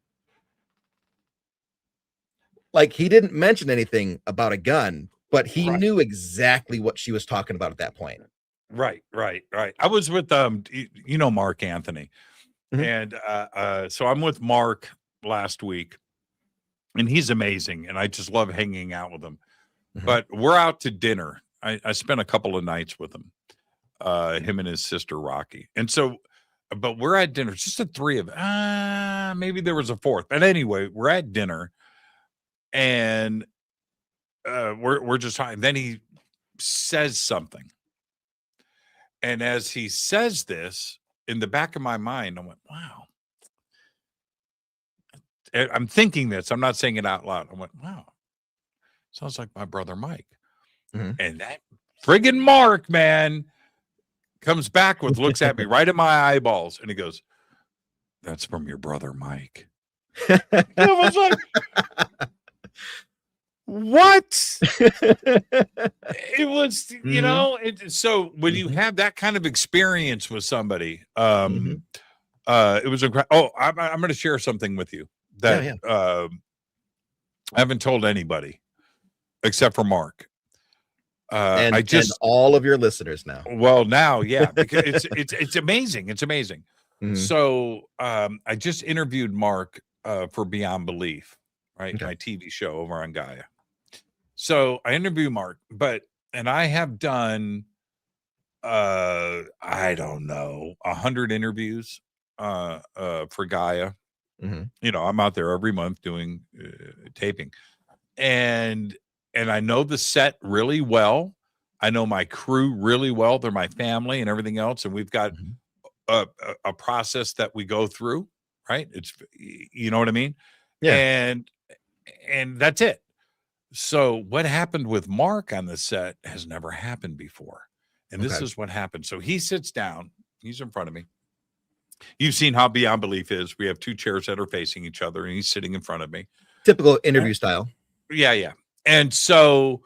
like he didn't mention anything about a gun, but he knew exactly what she was talking about at that point. Right. I was with Mark Anthony. And so I'm with Mark last week, and he's amazing, and I just love hanging out with him. But we're out to dinner. I spent a couple of nights with him, him and his sister Rocky. And so, but we're at dinner, just the three of maybe there was a fourth. But anyway, we're at dinner. And we're just talking. Then he says something. And as he says this, in the back of my mind, I went, wow. I'm thinking this. I'm not saying it out loud. I went, wow. sounds like my brother Mike. Mhm. And that friggin' Mark, man, comes back looks at me right in my eyeballs, and he goes, "That's from your brother Mike." I was like, what? It was, you know, so when you have that kind of experience with somebody, it was incredible. Oh, I'm going to share something with you that I haven't told anybody except for Mark. And all of your listeners now. Well, now, yeah, because it's amazing. It's amazing. So I just interviewed Mark for Beyond Belief, right? Okay. My TV show over on Gaia. So I interview Mark, and I have done I don't know, 100 interviews for Gaia. You know, I'm out there every month doing taping, and I know the set really well. I know my crew really well. They're my family and everything else, and we've got a process that we go through, right? It's, you know what I mean? Yeah. And that's it. So what happened with Mark on the set has never happened before. And this is what happened. So he sits down, he's in front of me. You've seen how Beyond Belief is. We have two chairs that are facing each other, and he's sitting in front of me. Typical interview style. Yeah. And so,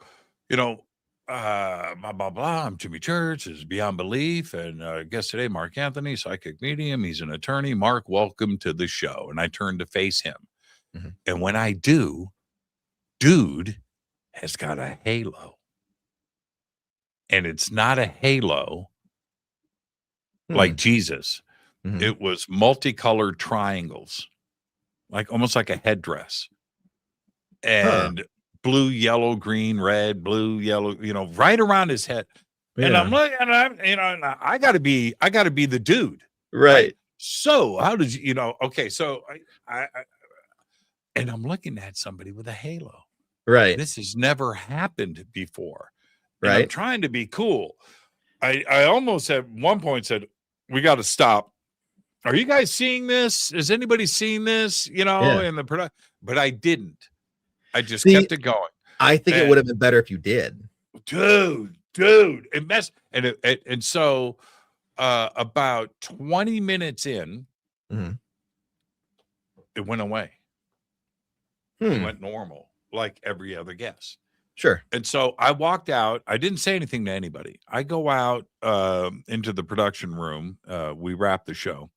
you know, blah, blah, blah. I'm Jimmy Church. This is Beyond Belief. And guest today, Mark Anthony, psychic medium. He's an attorney. Mark, welcome to the show. And I turn to face him. And when I do, dude has got a halo. And it's not a halo like Jesus. It was multicolored triangles, like almost like a headdress. And blue, yellow, green, red, blue, yellow, you know, right around his head. And I'm looking, and I gotta be the dude. Right. So how did you know, okay, so I and I'm looking at somebody with a halo. Right. This has never happened before. Right. And I'm trying to be cool. I almost at one point said, we got to stop. Are you guys seeing this? Is anybody seeing this? You know, in the production, but I didn't. I just kept it going. I think it would have been better if you did. Dude, it messed. And so about 20 minutes in, it went away. It went normal, like every other guest. Sure. And so I walked out. I didn't say anything to anybody. I go out into the production room. We wrap the show.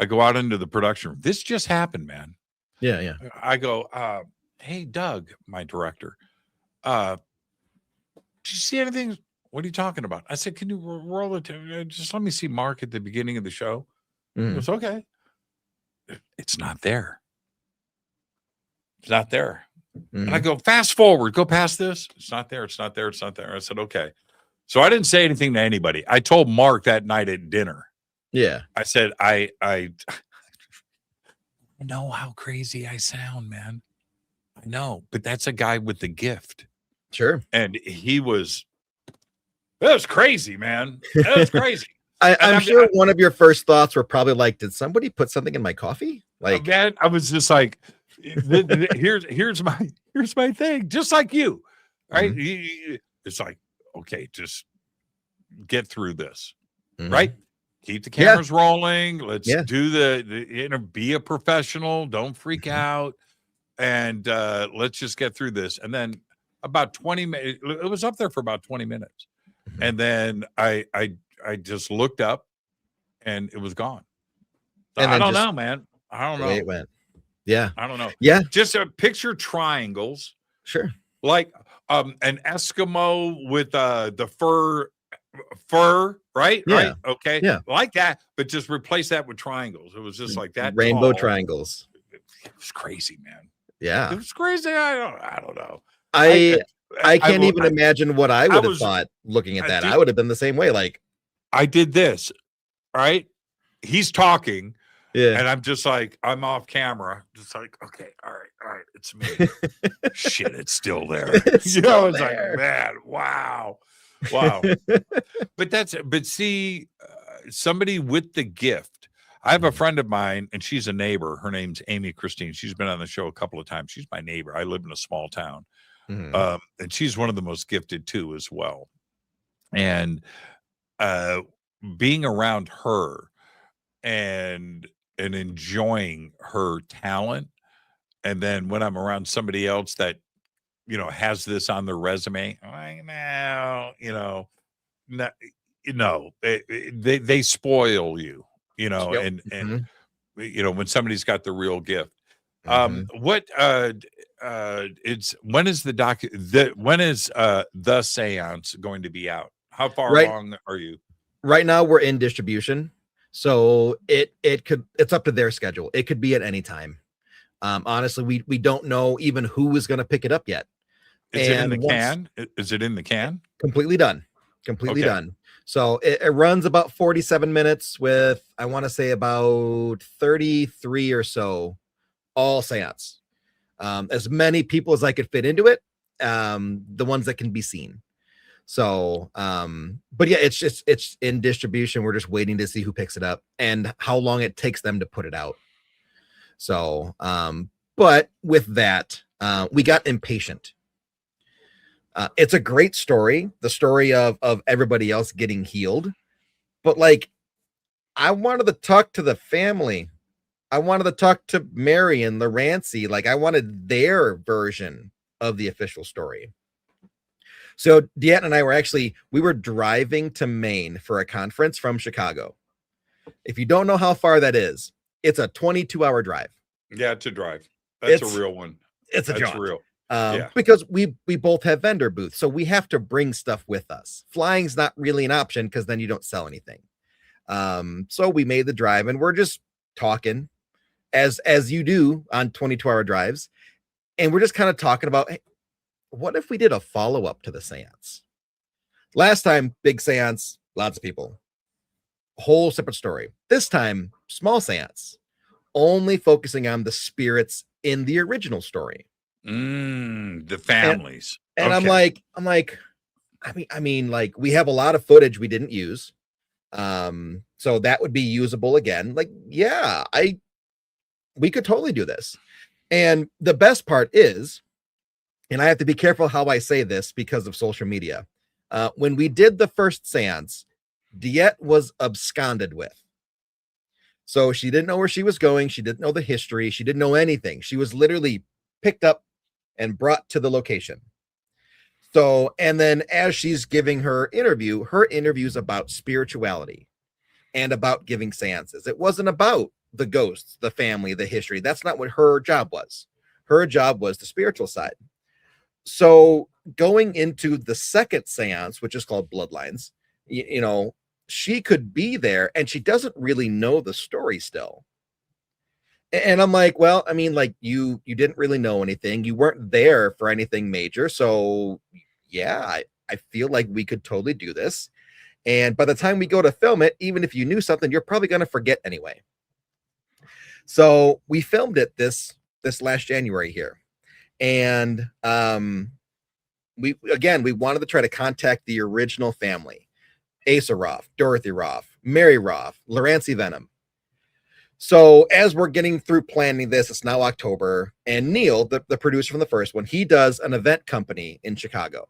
I go out into the production room. This just happened, man. Yeah. I go, hey, Doug, my director. Did you see anything? What are you talking about? I said, can you roll it? Just let me see Mark at the beginning of the show. He goes, okay. It's not there. It's not there. And I go, fast forward, go past this. It's not there. It's not there. It's not there. I said, okay. So I didn't say anything to anybody. I told Mark that night at dinner. Yeah. I said, I know how crazy I sound, man. I know, but that's a guy with the gift. Sure. And that was crazy, man. That was crazy. I'm sure one of your first thoughts were probably like, did somebody put something in my coffee? Like, man, I was just like, here's my thing, just like you, right? It's like, okay, just get through this, right? Keep the cameras rolling. Let's do the be a professional. Don't freak out, and let's just get through this. And then about 20 minutes, it was up there for about 20 minutes, and then I just looked up, and it was gone. So and I don't know, man. I don't know. It went. Yeah. I don't know. Yeah. Just picture triangles. Sure. Like an Eskimo with the fur, right? Yeah. Right. Okay. Yeah. Like that, but just replace that with triangles. It was just like that. Rainbow tall. triangles. It was crazy, man. Yeah. It was crazy. I don't know. I can't even imagine what I would have thought looking at that. I would have been the same way. Like, I did this, right? He's talking. Yeah. And I'm just like, I'm off camera, just like, okay, all right, it's me. Shit, it's still there. It's like, man, wow. But see, somebody with the gift. I have a friend of mine, and she's a neighbor. Her name's Amy Christine. She's been on the show a couple of times. She's my neighbor. I live in a small town. And she's one of the most gifted too, as well. And being around her and enjoying her talent, and then when I'm around somebody else that has this on their resume, I'm like, no, they spoil you, Yep. and when somebody's got the real gift. What it's when is the Séance going to be out? How far along are you? Right now we're in distribution, so it's up to their schedule. It could be at any time. Honestly, we don't know even who is going to pick it up yet. Is it in the can? Is it in the can? Completely done. Completely done. So it runs about 47 minutes with, I want to say, about 33 or so, all Séance. As many people as I could fit into it, the ones that can be seen. So, but yeah, it's in distribution. We're just waiting to see who picks it up and how long it takes them to put it out. So, but with that, we got impatient. It's a great story, the story of everybody else getting healed. But like, I wanted to talk to the family. I wanted to talk to Mary and Larancy. Like, I wanted their version of the official story. So DeEtte and I were driving to Maine for a conference from Chicago. If you don't know how far that is, it's a 22-hour drive. Yeah, it's a drive. That's a real one. It's a That's jaunt. real. Because we both have vendor booths, so we have to bring stuff with us. Flying's not really an option because then you don't sell anything. So we made the drive, and we're just talking as you do on 22-hour drives, and we're just kind of talking about, hey, what if we did a follow-up to the Séance? Last time, big Séance, lots of people, whole separate story. This time, small Séance, only focusing on the spirits in the original story. The families. And okay. I'm like, I mean, like, we have a lot of footage we didn't use. So that would be usable again. Like, yeah, we could totally do this. And the best part is, and I have to be careful how I say this because of social media. When we did the first Séance, DeEtte was absconded with. So she didn't know where she was going. She didn't know the history. She didn't know anything. She was literally picked up and brought to the location. So, and then as she's giving her interview's about spirituality and about giving seances. It wasn't about the ghosts, the family, the history. That's not what her job was. Her job was the spiritual side. So going into the second seance, which is called Bloodlines, she could be there and she doesn't really know the story still. And I'm like, well, I mean, like, you didn't really know anything. You weren't there for anything major. So yeah, I feel like we could totally do this. And by the time we go to film it, even if you knew something, you're probably going to forget anyway. So we filmed it this last January here. And we wanted to try to contact the original family. Eissler Roth, Dorothy Roth, Mary Roth, Larancy Venom. So as we're getting through planning this, it's now October, and Neil, the producer from the first one, he does an event company in Chicago,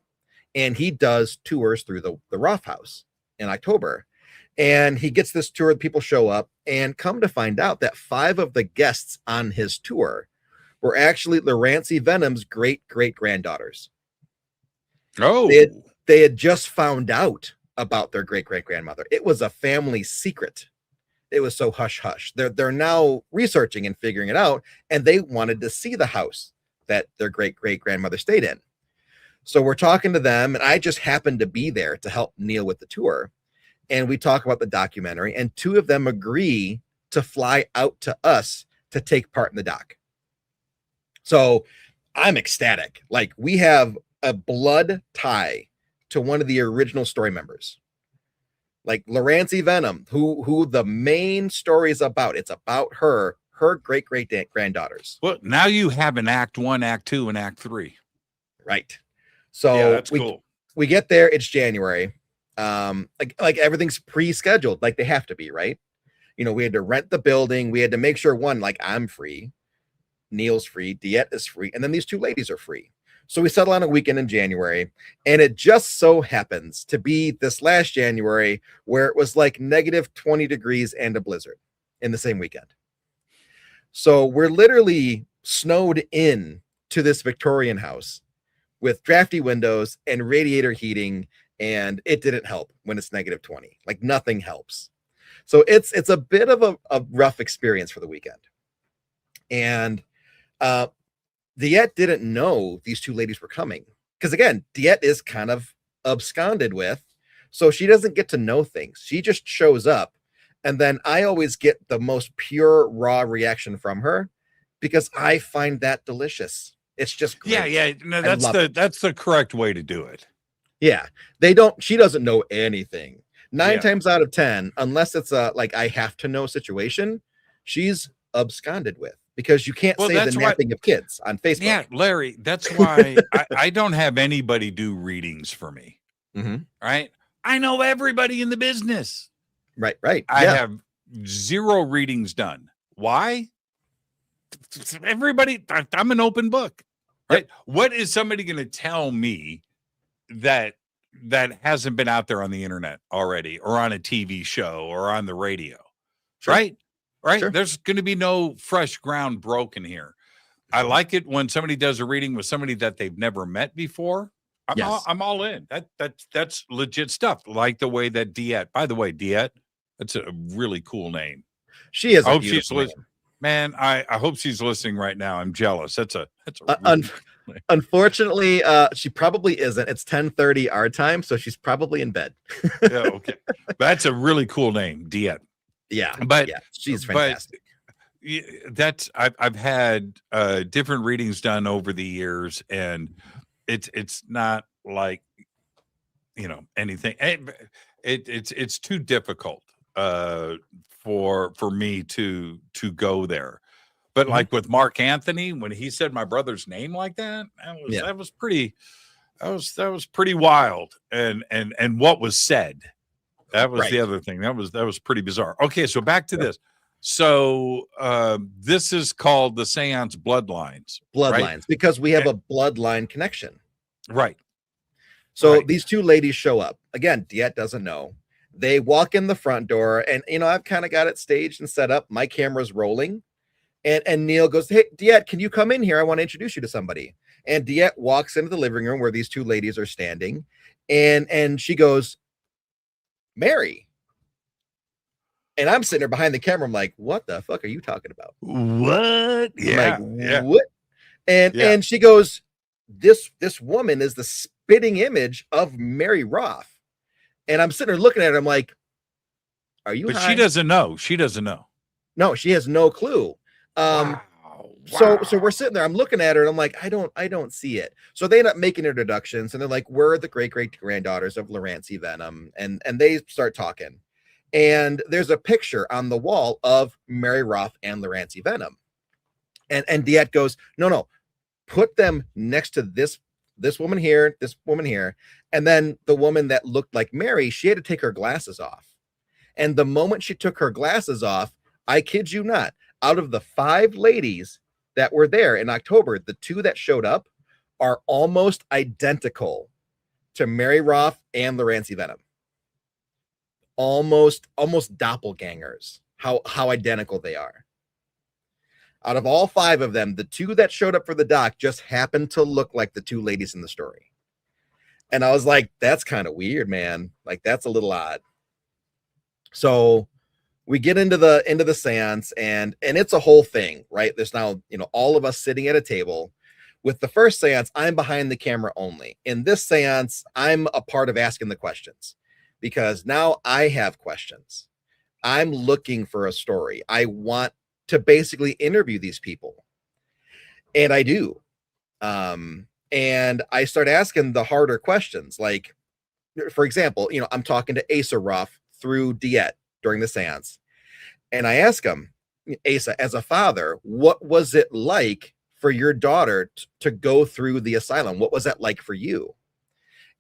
and he does tours through the Roth house in October. And he gets this tour, people show up, and come to find out that 5 of the guests on his tour were actually Larancy Venom's great-great-granddaughters. Oh. They had just found out about their great-great-grandmother. It was a family secret. It was so hush-hush. They're now researching and figuring it out, and they wanted to see the house that their great-great-grandmother stayed in. So we're talking to them, and I just happened to be there to help Neil with the tour. And we talk about the documentary, and 2 of them agree to fly out to us to take part in the doc. So I'm ecstatic. Like, we have a blood tie to one of the original story members. Like Larancy Venom, who the main story is about. It's about her great-great-granddaughters. Well, now you have an Act 1, Act 2, and Act 3. Right. So yeah, that's cool. We get there, it's January. Like everything's pre-scheduled, like they have to be, right? We had to rent the building. We had to make sure, one, like, I'm free, Neil's free, DeEtte is free, and then these 2 ladies are free. So we settle on a weekend in January, and it just so happens to be this last January where it was like negative 20 degrees and a blizzard in the same weekend. So we're literally snowed in to this Victorian house with drafty windows and radiator heating, and it didn't help when it's negative 20. Like nothing helps. So it's a bit of a rough experience for the weekend. And Diet didn't know these two ladies were coming. Because again, Diet is kind of absconded with, so she doesn't get to know things. She just shows up, and then I always get the most pure, raw reaction from her because I find that delicious. It's just great. Yeah. No, that's the correct way to do it. Yeah. She doesn't know anything. 9 times out of 10, unless it's a like I have to know situation, she's absconded with, because you can't say the napping of kids on Facebook. Yeah, Larry, that's why I don't have anybody do readings for me. Right? I know everybody in the business. Right. I have 0 readings done. Why? Everybody, I'm an open book. Right? Yep. What is somebody going to tell me that hasn't been out there on the internet already, or on a TV show, or on the radio? Sure. Right? Sure. There's going to be no fresh ground broken here. I like it when somebody does a reading with somebody that they've never met before. I'm all in. That's legit stuff. Like the way that Diet, by the way, Diet, that's a really cool name. She is. I hope she's listening. Man, I hope she's listening right now. I'm jealous. That's a unfortunately, she probably isn't. It's 10:30 our time, so she's probably in bed. Yeah, okay. That's a really cool name, Diet. Yeah, but she's fantastic. I've had different readings done over the years, and it's not like, anything. It's too difficult for me to go there. But like with Mark Anthony, when he said my brother's name like that, that was pretty wild. And what was said, that was the other thing. That was pretty bizarre. Okay, so back to this. So this is called the Séance Bloodlines. Right? Because we have a bloodline connection. Right. So these two ladies show up. Again, Diet doesn't know. They walk in the front door, and I've kind of got it staged and set up. My camera's rolling. And Neil goes, "Hey, Diet, can you come in here? I want to introduce you to somebody." And Diet walks into the living room where these two ladies are standing, and she goes, "Mary." And I'm sitting there behind the camera. I'm like, "What the fuck are you talking about?" What? Yeah. What? And she goes, This woman is the spitting image of Mary Roth." And I'm sitting there looking at her. I'm like, "Are you?" But high? She doesn't know. She doesn't know. No, she has no clue. Wow. So we're sitting there. I'm looking at her, and I'm like, I don't see it. So they end up making introductions, and they're like, "We're the great granddaughters of Larancy Venom," and they start talking. And there's a picture on the wall of Mary Roth and Larancy Venom. And Diet goes, no, put them next to this woman here, this woman here. And then the woman that looked like Mary, she had to take her glasses off. And the moment she took her glasses off, I kid you not, out of the 5 ladies that were there in October, the 2 that showed up are almost identical to Mary Roth and Larancy Venom. Almost doppelgangers. How identical they are. Out of all 5 of them, the 2 that showed up for the doc just happened to look like the 2 ladies in the story. And I was like, that's kind of weird, man. Like, that's a little odd. So we get into the seance, and it's a whole thing, right? There's now, all of us sitting at a table. With the first seance, I'm behind the camera only. In this seance, I'm a part of asking the questions, because now I have questions. I'm looking for a story. I want to basically interview these people. And I do. And I start asking the harder questions. Like, for example, I'm talking to Eissler Roth through Diet during the seance. And I ask him, Asa, as a father, what was it like for your daughter to go through the asylum? What was that like for you?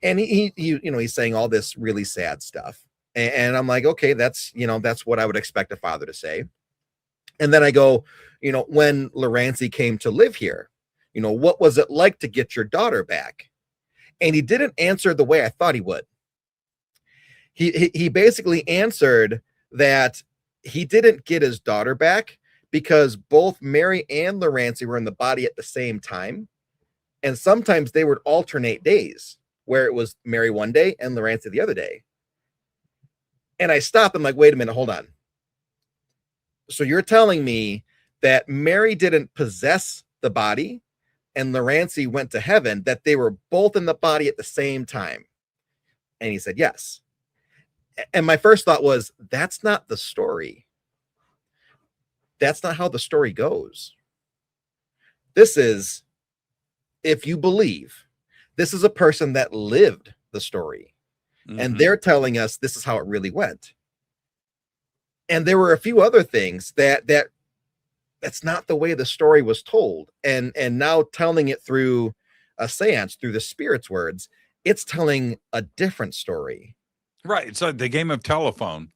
And he's saying all this really sad stuff. And I'm like, okay, that's what I would expect a father to say. And then I go, when Larancy came to live here, what was it like to get your daughter back? And he didn't answer the way I thought he would. He basically answered that he didn't get his daughter back because both Mary and Lorancy were in the body at the same time. And sometimes they would alternate days where it was Mary one day and Lorancy the other day. And I stopped. I'm like, wait a minute, hold on. So you're telling me that Mary didn't possess the body and Lorancy went to heaven, that they were both in the body at the same time? And he said, yes. And my first thought was, that's not the story. That's not how the story goes. This is, if you believe, this is a person that lived the story. Mm-hmm. And they're telling us this is how it really went. And there were a few other things that's not the way the story was told. And now telling it through a seance, through the spirit's words, it's telling a different story. Right. It's like the game of telephone.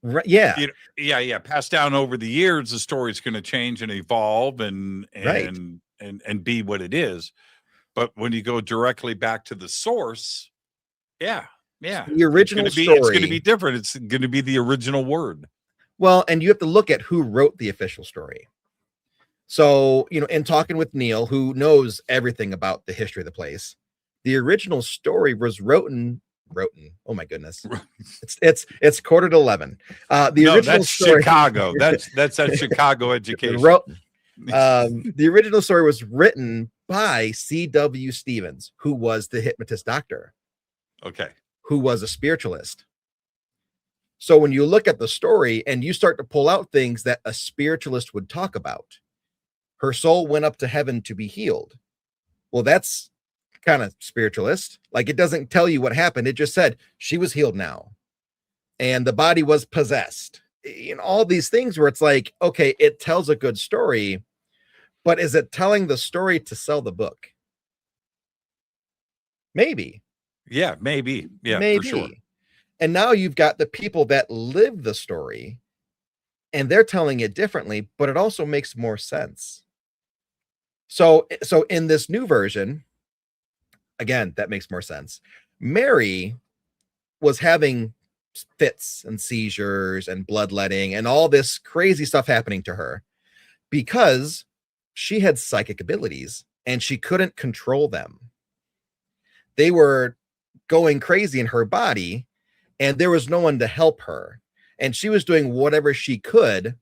Right. Yeah. Yeah. Passed down over the years, the story's going to change and evolve and be what it is. But when you go directly back to the source, yeah. The original story. It's going to be different. It's going to be the original word. Well, and you have to look at who wrote the official story. So, in talking with Neil, who knows everything about the history of the place, the original story was written. Oh my goodness. It's 10:45. The original that's story, Chicago. That's that Chicago education. The original story was written by C.W. Stevens, who was the hypnotist doctor. Okay. Who was a spiritualist. So when you look at the story and you start to pull out things that a spiritualist would talk about, her soul went up to heaven to be healed. Well, that's kind of spiritualist. Like, it doesn't tell you what happened. It just said she was healed now and the body was possessed. All these things where it's like, okay, it tells a good story, but is it telling the story to sell the book? Maybe. Yeah, maybe. Yeah, maybe. For sure. And now you've got the people that live the story and they're telling it differently, but it also makes more sense. So in this new version, again, that makes more sense. Mary was having fits and seizures and bloodletting and all this crazy stuff happening to her because she had psychic abilities and she couldn't control them. They were going crazy in her body and there was no one to help her. And she was doing whatever she could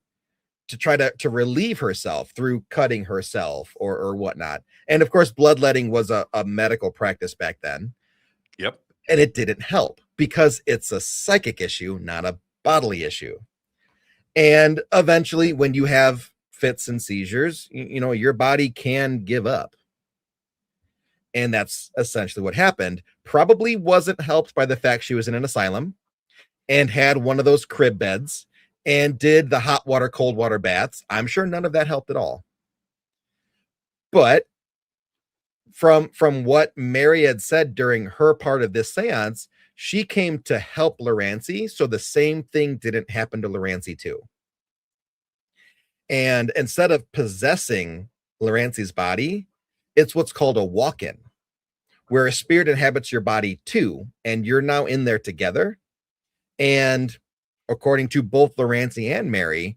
to try to relieve herself through cutting herself or whatnot. And of course, bloodletting was a medical practice back then. Yep. And it didn't help because it's a psychic issue, not a bodily issue. And eventually, when you have fits and seizures, your body can give up. And that's essentially what happened. Probably wasn't helped by the fact she was in an asylum and had one of those crib beds and did the hot water, cold water baths. I'm sure none of that helped at all. But from what Mary had said during her part of this seance, she came to help Lorancy, so the same thing didn't happen to Lorancy too. And instead of possessing Lorancy's body, it's what's called a walk-in, where a spirit inhabits your body too, and you're now in there together. And according to both Lorancy and Mary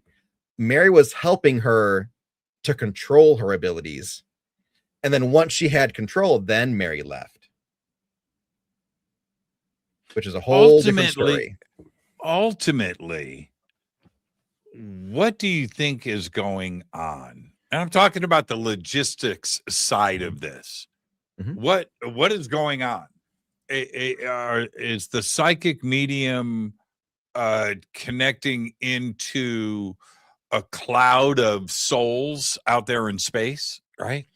was helping her to control her abilities. And then once she had control, then Mary left. Which is a whole different story. Ultimately, what do you think is going on? And I'm talking about the logistics side of this. Mm-hmm. What is going on? Is the psychic medium connecting into a cloud of souls out there in space, right?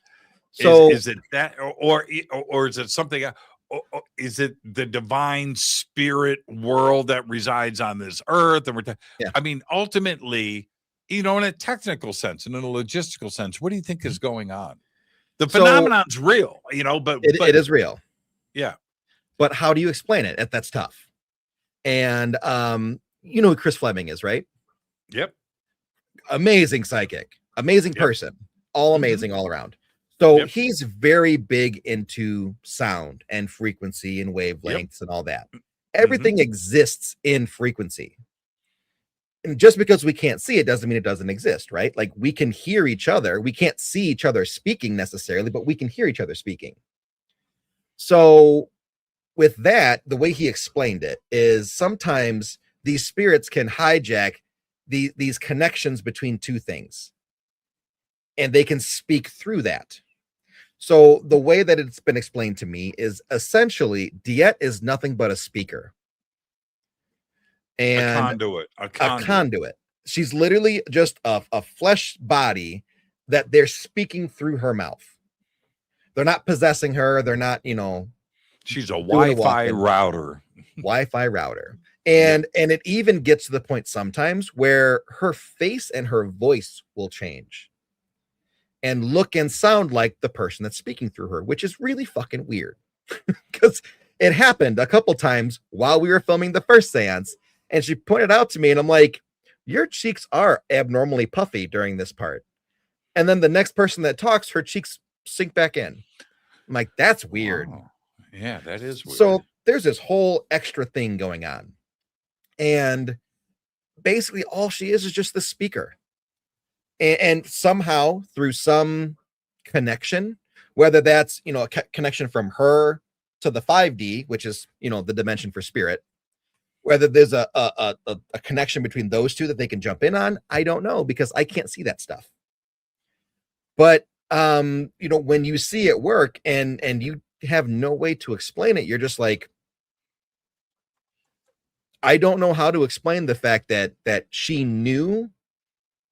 So is it that, or is it something? Is it the divine spirit world that resides on this earth? And I mean, ultimately, in a technical sense and in a logistical sense, what do you think is going on? The phenomenon's real, but it is real. Yeah. But how do you explain it? That's tough. And you know who Chris Fleming is, right? Yep. Amazing psychic, amazing person, all amazing all around. So Yep. he's very big into sound and frequency and wavelengths and all that. Everything exists in frequency. And just because we can't see it doesn't mean it doesn't exist, right? Like we can hear each other. We can't see each other speaking necessarily, but we can hear each other speaking. So with that, the way he explained it is sometimes these spirits can hijack these connections between two things, and they can speak through that. So the way that it's been explained to me is essentially Diet is nothing but a speaker. And A conduit. She's literally just a flesh body that they're speaking through her mouth. They're not possessing her. They're not, she's a Wi-Fi router. Wi-Fi router. And it even gets to the point sometimes where her face and her voice will change and look and sound like the person that's speaking through her, which is really fucking weird. Because it happened a couple times while we were filming the first seance, and she pointed out to me, and I'm like, your cheeks are abnormally puffy during this part. And then the next person that talks, her cheeks sink back in. I'm like, that's weird. Wow. Yeah, that is weird. So there's this whole extra thing going on. And basically all she is just the speaker. And somehow through some connection, whether that's, a connection from her to the 5D, which is, the dimension for spirit, whether there's a connection between those two that they can jump in on, I don't know, because I can't see that stuff. But, when you see it work and you have no way to explain it, you're just like, I don't know how to explain the fact that she knew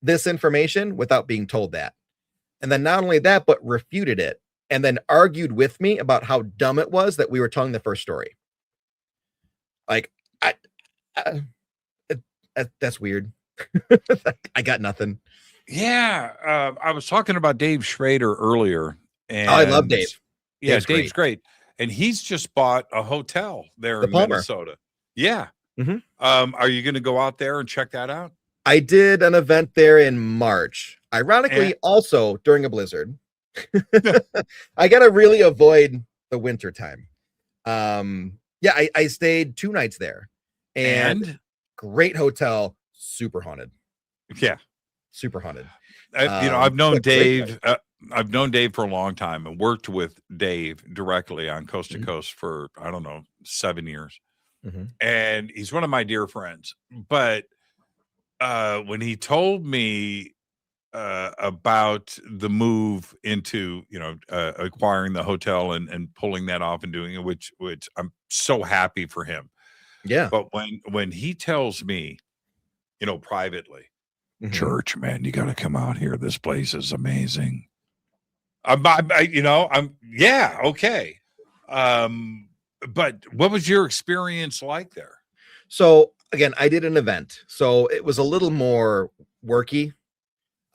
this information without being told that. And then not only that, but refuted it and then argued with me about how dumb it was that we were telling the first story. Like, that's weird. I got nothing. Yeah. I was talking about Dave Schrader earlier. And I love Dave. Yeah, Dave's great. And he's just bought a hotel there in Minnesota. Yeah. Are you going to go out there and check that out? I did an event there in March, ironically, also during a blizzard. I got to really avoid the winter time. I stayed 2 nights there and great hotel, super haunted. Yeah. Super haunted. I've known Dave. I've known Dave for a long time and worked with Dave directly on Coast to Coast for, 7 years. And he's one of my dear friends. But when he told me about the move into, acquiring the hotel and pulling that off and doing it, which I'm so happy for him. Yeah. But when he tells me, privately, Church, man, you got to come out here. This place is amazing. Okay. But what was your experience like there? So again, I did an event, so it was a little more worky.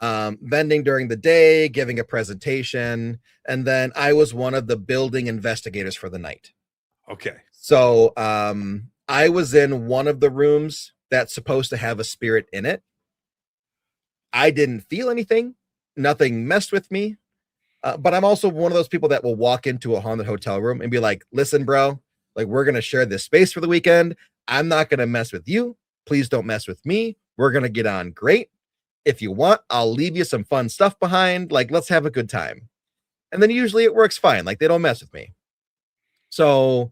Vending during the day, giving a presentation, and then I was one of the building investigators for the night. Okay. So I was in one of the rooms that's supposed to have a spirit in it. I didn't feel anything. Nothing messed with me. But I'm also one of those people that will walk into a haunted hotel room and be like, listen, bro, like we're going to share this space for the weekend. I'm not going to mess with you. Please don't mess with me. We're going to get on great. If you want, I'll leave you some fun stuff behind. Like, let's have a good time. And then usually it works fine. Like they don't mess with me. So,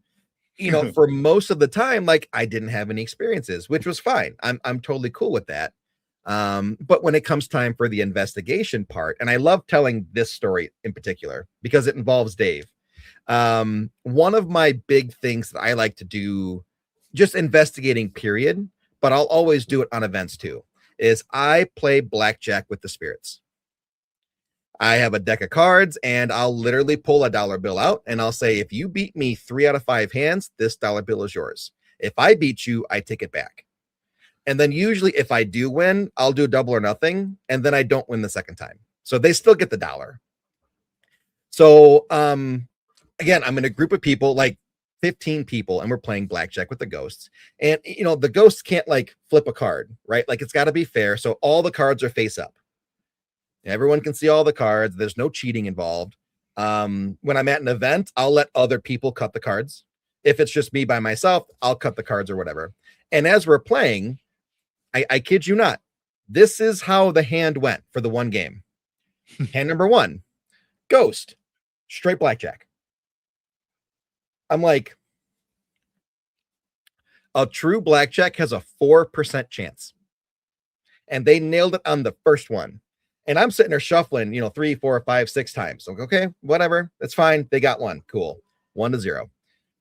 for most of the time, like I didn't have any experiences, which was fine. I'm totally cool with that. But when it comes time for the investigation part, and I love telling this story in particular because it involves Dave. One of my big things that I like to do, just investigating period, but I'll always do it on events too, is I play blackjack with the spirits. I have a deck of cards and I'll literally pull a dollar bill out and I'll say, if you beat me 3 out of 5 hands, this dollar bill is yours. If I beat you, I take it back. And then usually if I do win, I'll do double or nothing. And then I don't win the second time. So they still get the dollar. So, again, I'm in a group of people, like 15 people, and we're playing blackjack with the ghosts. And, the ghosts can't like flip a card, right? Like it's got to be fair. So all the cards are face up. Everyone can see all the cards. There's no cheating involved. When I'm at an event, I'll let other people cut the cards. If it's just me by myself, I'll cut the cards or whatever. And as we're playing, I kid you not, this is how the hand went for the one game. Hand number 1, ghost, straight blackjack. I'm like, a true blackjack has a 4% chance. And they nailed it on the first one. And I'm sitting there shuffling, 3, 4, 5, 6 times. Like, okay, whatever. That's fine. They got one. Cool. 1-0.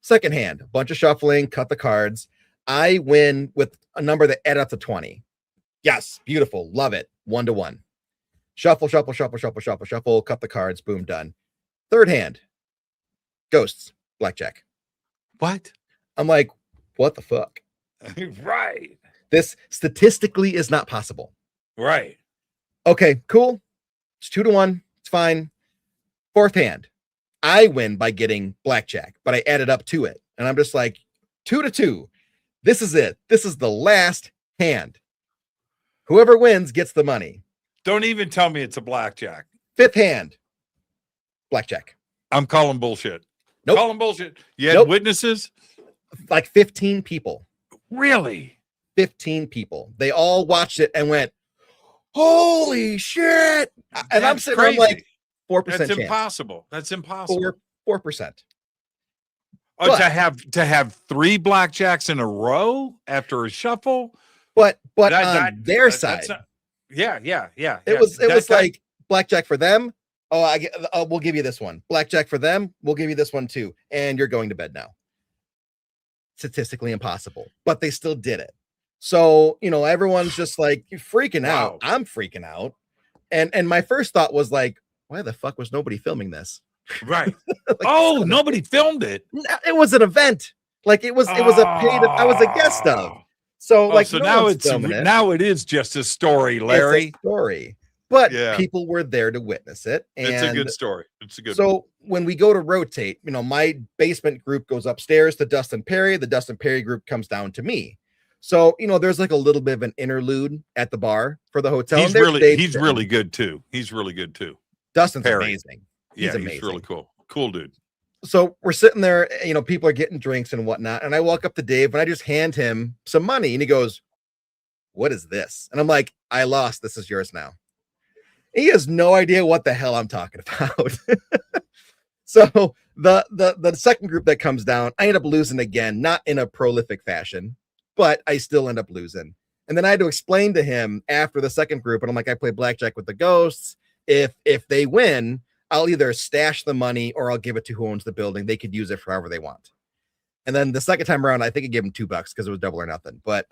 Second hand, a bunch of shuffling, cut the cards. I win with a number that added up to 20. Yes, beautiful. Love it. 1-1. Shuffle, cut the cards. Boom, done. Third hand, ghosts, blackjack. What? I'm like, what the fuck? Right. This statistically is not possible. Right. Okay, cool. It's 2-1. It's fine. Fourth hand, I win by getting blackjack, but I added up to it. And I'm just like, 2-2. This is it. This is the last hand. Whoever wins gets the money. Don't even tell me it's a blackjack. Fifth hand, blackjack. I'm calling bullshit. Nope. Calling bullshit. You had witnesses? Like 15 people. Really? 15 people. They all watched it and went, holy shit. And I'm sitting there, I'm like, 4% That's chance. impossible. That's impossible. 4%. Oh, But- to have 3 blackjacks in a row after a shuffle? But That- on their that's side, not- yeah. it was like blackjack for them. Oh, we'll give you this one. Blackjack for them. We'll give you this one too. And you're going to bed now. Statistically impossible, but they still did it. So, everyone's just like freaking out. I'm freaking out. And my first thought was like, why the fuck was nobody filming this? Right. Like, Nobody filmed it. it was an event. Like it was a paid, I was a guest of. So So no now one's filming it. now it is just a story, Larry. It's a story. But Yeah. people were there to witness it. And It's a good story. It's a good so when we go to rotate, my basement group goes upstairs to Dustin Perry. The Dustin Perry group comes down to me. So, there's like a little bit of an interlude at the bar for the hotel. He's really good too. He's really good too. Dustin's Perry. amazing. He's amazing. He's really cool. Cool dude. So we're sitting there, people are getting drinks and whatnot. And I walk up to Dave and I just hand him some money and he goes, what is this? And I'm like, I lost. This is yours now. He has no idea what the hell I'm talking about. So the second group that comes down, I end up losing again, not in a prolific fashion, but I still end up losing. And then I had to explain to him after the second group, and I'm like, I play blackjack with the ghosts. If they win, I'll either stash the money or I'll give it to who owns the building. They could use it for however they want. And then the second time around, I think I gave him $2 because it was double or nothing. But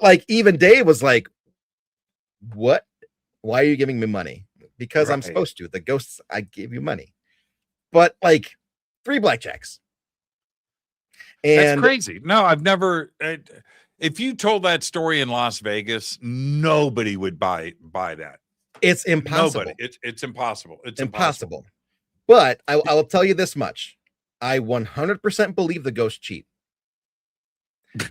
like even Dave was like, what? Why are you giving me money? Because I'm supposed to. The ghosts, I gave you money. But like 3 blackjacks. And that's crazy. No, I've never. If you told that story in Las Vegas, nobody would buy that. It's impossible. Nobody. It's impossible. It's impossible. But I will tell you this much. I 100% believe the ghost cheat.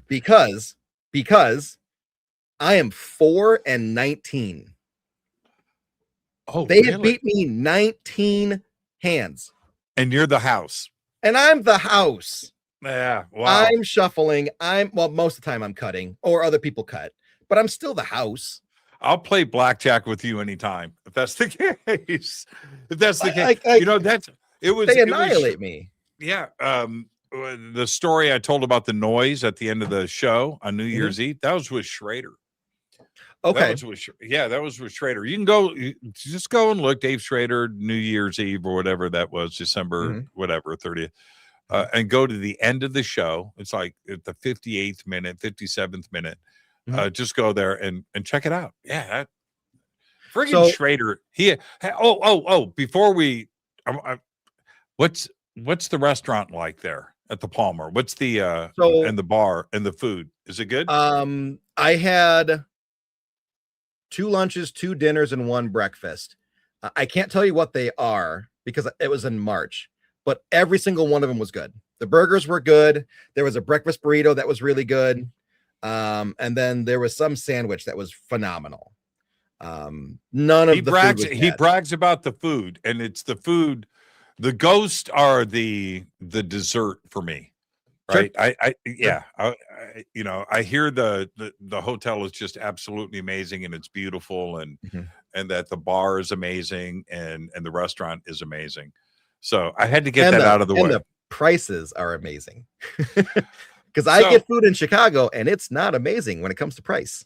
Because I am 4-19. Oh, they really? have beat me 19 hands. And you're the house. And I'm the house. Yeah. Wow. I'm shuffling. Most of the time I'm cutting or other people cut, but I'm still the house. I'll play blackjack with you anytime. If that's the case. If that's the case. They annihilate me. Yeah. The story I told about the noise at the end of the show on New Year's Eve, that was with Schrader. Okay. That was with Schrader. You can just go and look, Dave Schrader, New Year's Eve or whatever that was, December, whatever, 30th. And go to the end of the show. It's like at the 58th minute, 57th minute. Just go there and check it out. Yeah. Friggin' Schrader. Before we, what's the restaurant like there at the Palmer? What's the, and the bar and the food? Is it good? I had 2 lunches, 2 dinners, and 1 breakfast. I can't tell you what they are because it was in March. But every single one of them was good. The burgers were good. There was a breakfast burrito that was really good. And then there was some sandwich that was phenomenal. None He of the food was he bad. brags about the food, and it's the food. The ghosts are the dessert for me, Sure. right? I you know, I hear the hotel is just absolutely amazing, and it's beautiful, and that the bar is amazing, and the restaurant is amazing. So I had to get that out of the way. The prices are amazing. Because I get food in Chicago, and it's not amazing when it comes to price.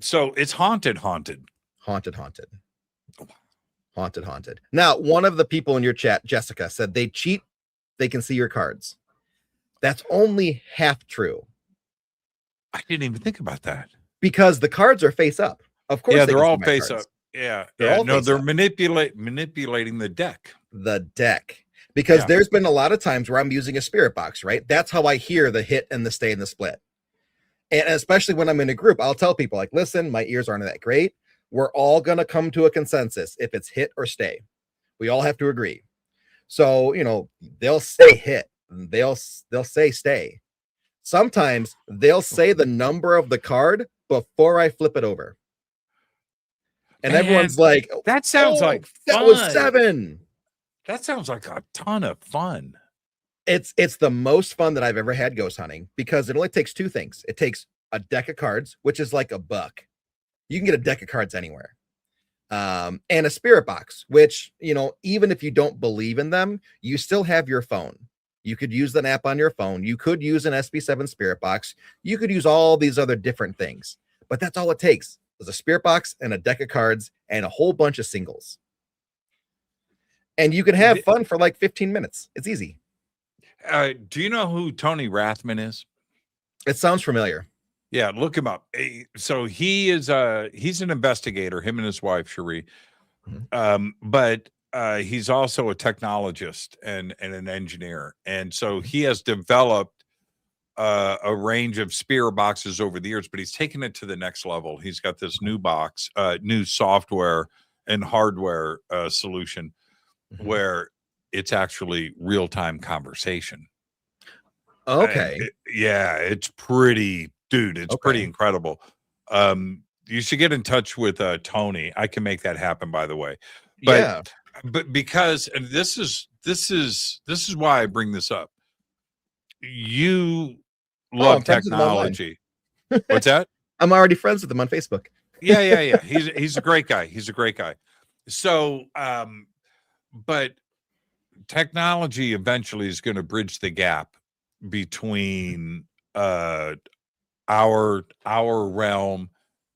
So it's haunted. Now, one of the people in your chat, Jessica, said they cheat. They can see your cards. That's only half true. I didn't even think about that. Because the cards are face up. Of course, they're all face up. Yeah. They're manipulating the deck. Because there's been a lot of times where I'm using a spirit box, right? That's how I hear the hit and the stay and the split. And especially when I'm in a group, I'll tell people, like, listen, my ears aren't that great. We're all going to come to a consensus if it's hit or stay. We all have to agree. So, you know, they'll say hit, they'll say stay. Sometimes they'll say the number of the card before I flip it over. And everyone's like, that sounds like fun. That was 7. That sounds like a ton of fun. It's the most fun that I've ever had ghost hunting, because it only takes 2 things. It takes a deck of cards, which is like $1. You can get a deck of cards anywhere. And a spirit box, which, you know, even if you don't believe in them, you still have your phone. You could use an app on your phone. You could use an SB7 spirit box. You could use all these other different things, but that's all it takes. There's a spirit box and a deck of cards and a whole bunch of singles. And you can have fun for like 15 minutes. It's easy. Do you know who Tony Rathman is? It sounds familiar. Yeah, look him up. So he's an investigator, him and his wife, Cherie. But he's also a technologist and an engineer. And so he has developed a range of spirit boxes over the years, but he's taken it to the next level. He's got this new box, new software and hardware solution where it's actually real-time conversation. Okay. It's pretty, dude, it's pretty incredible. You should get in touch with Tony. I can make that happen, by the way. But because, and this is why I bring this up. You love technology. What's that? I'm already friends with him on Facebook. Yeah. He's a great guy. So, but technology eventually is going to bridge the gap between our realm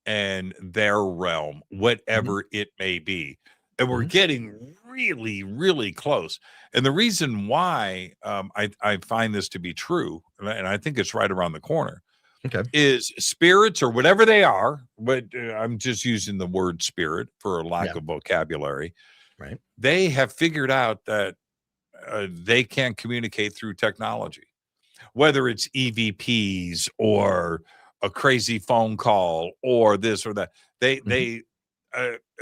and their realm, whatever it may be. And we're getting really, really close. And the reason why I find this to be true, and I think it's right around the corner, is spirits, or whatever they are, but I'm just using the word spirit for lack of vocabulary. Right. They have figured out that they can communicate through technology, whether it's EVPs or a crazy phone call or this or that. They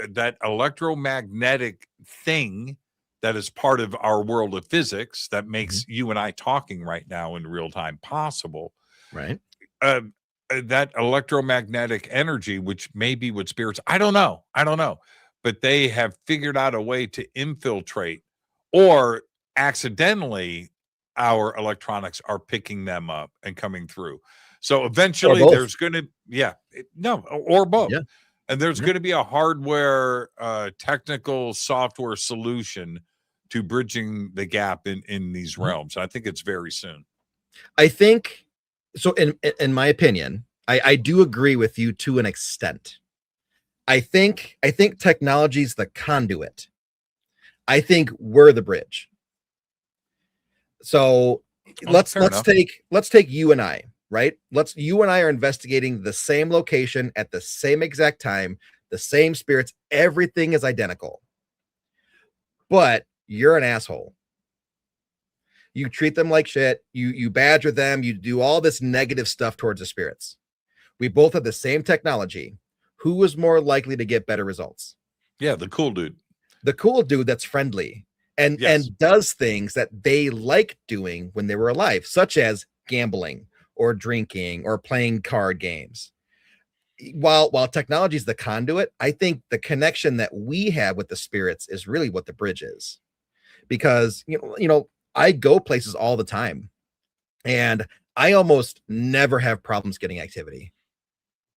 that electromagnetic thing that is part of our world of physics that makes you and I talking right now in real time possible. Right. That electromagnetic energy, which may be what spirits, I don't know, but they have figured out a way to infiltrate, or accidentally our electronics are picking them up and coming through. So eventually there's going to, or both. Yeah. And there's going to be a hardware, technical software solution to bridging the gap in these realms. I think it's very soon. I think so. In my opinion, I do agree with you to an extent. I think technology is the conduit. I think we're the bridge. So let's take you and I, right? You and I are investigating the same location at the same exact time, the same spirits, everything is identical. But you're an asshole. You treat them like shit, you badger them, you do all this negative stuff towards the spirits. We both have the same technology. Who is more likely to get better results? Yeah, the cool dude. The cool dude that's friendly and does things that they like doing when they were alive, such as gambling or drinking or playing card games. while technology is the conduit, I think the connection that we have with the spirits is really what the bridge is. Because I go places all the time, and I almost never have problems getting activity,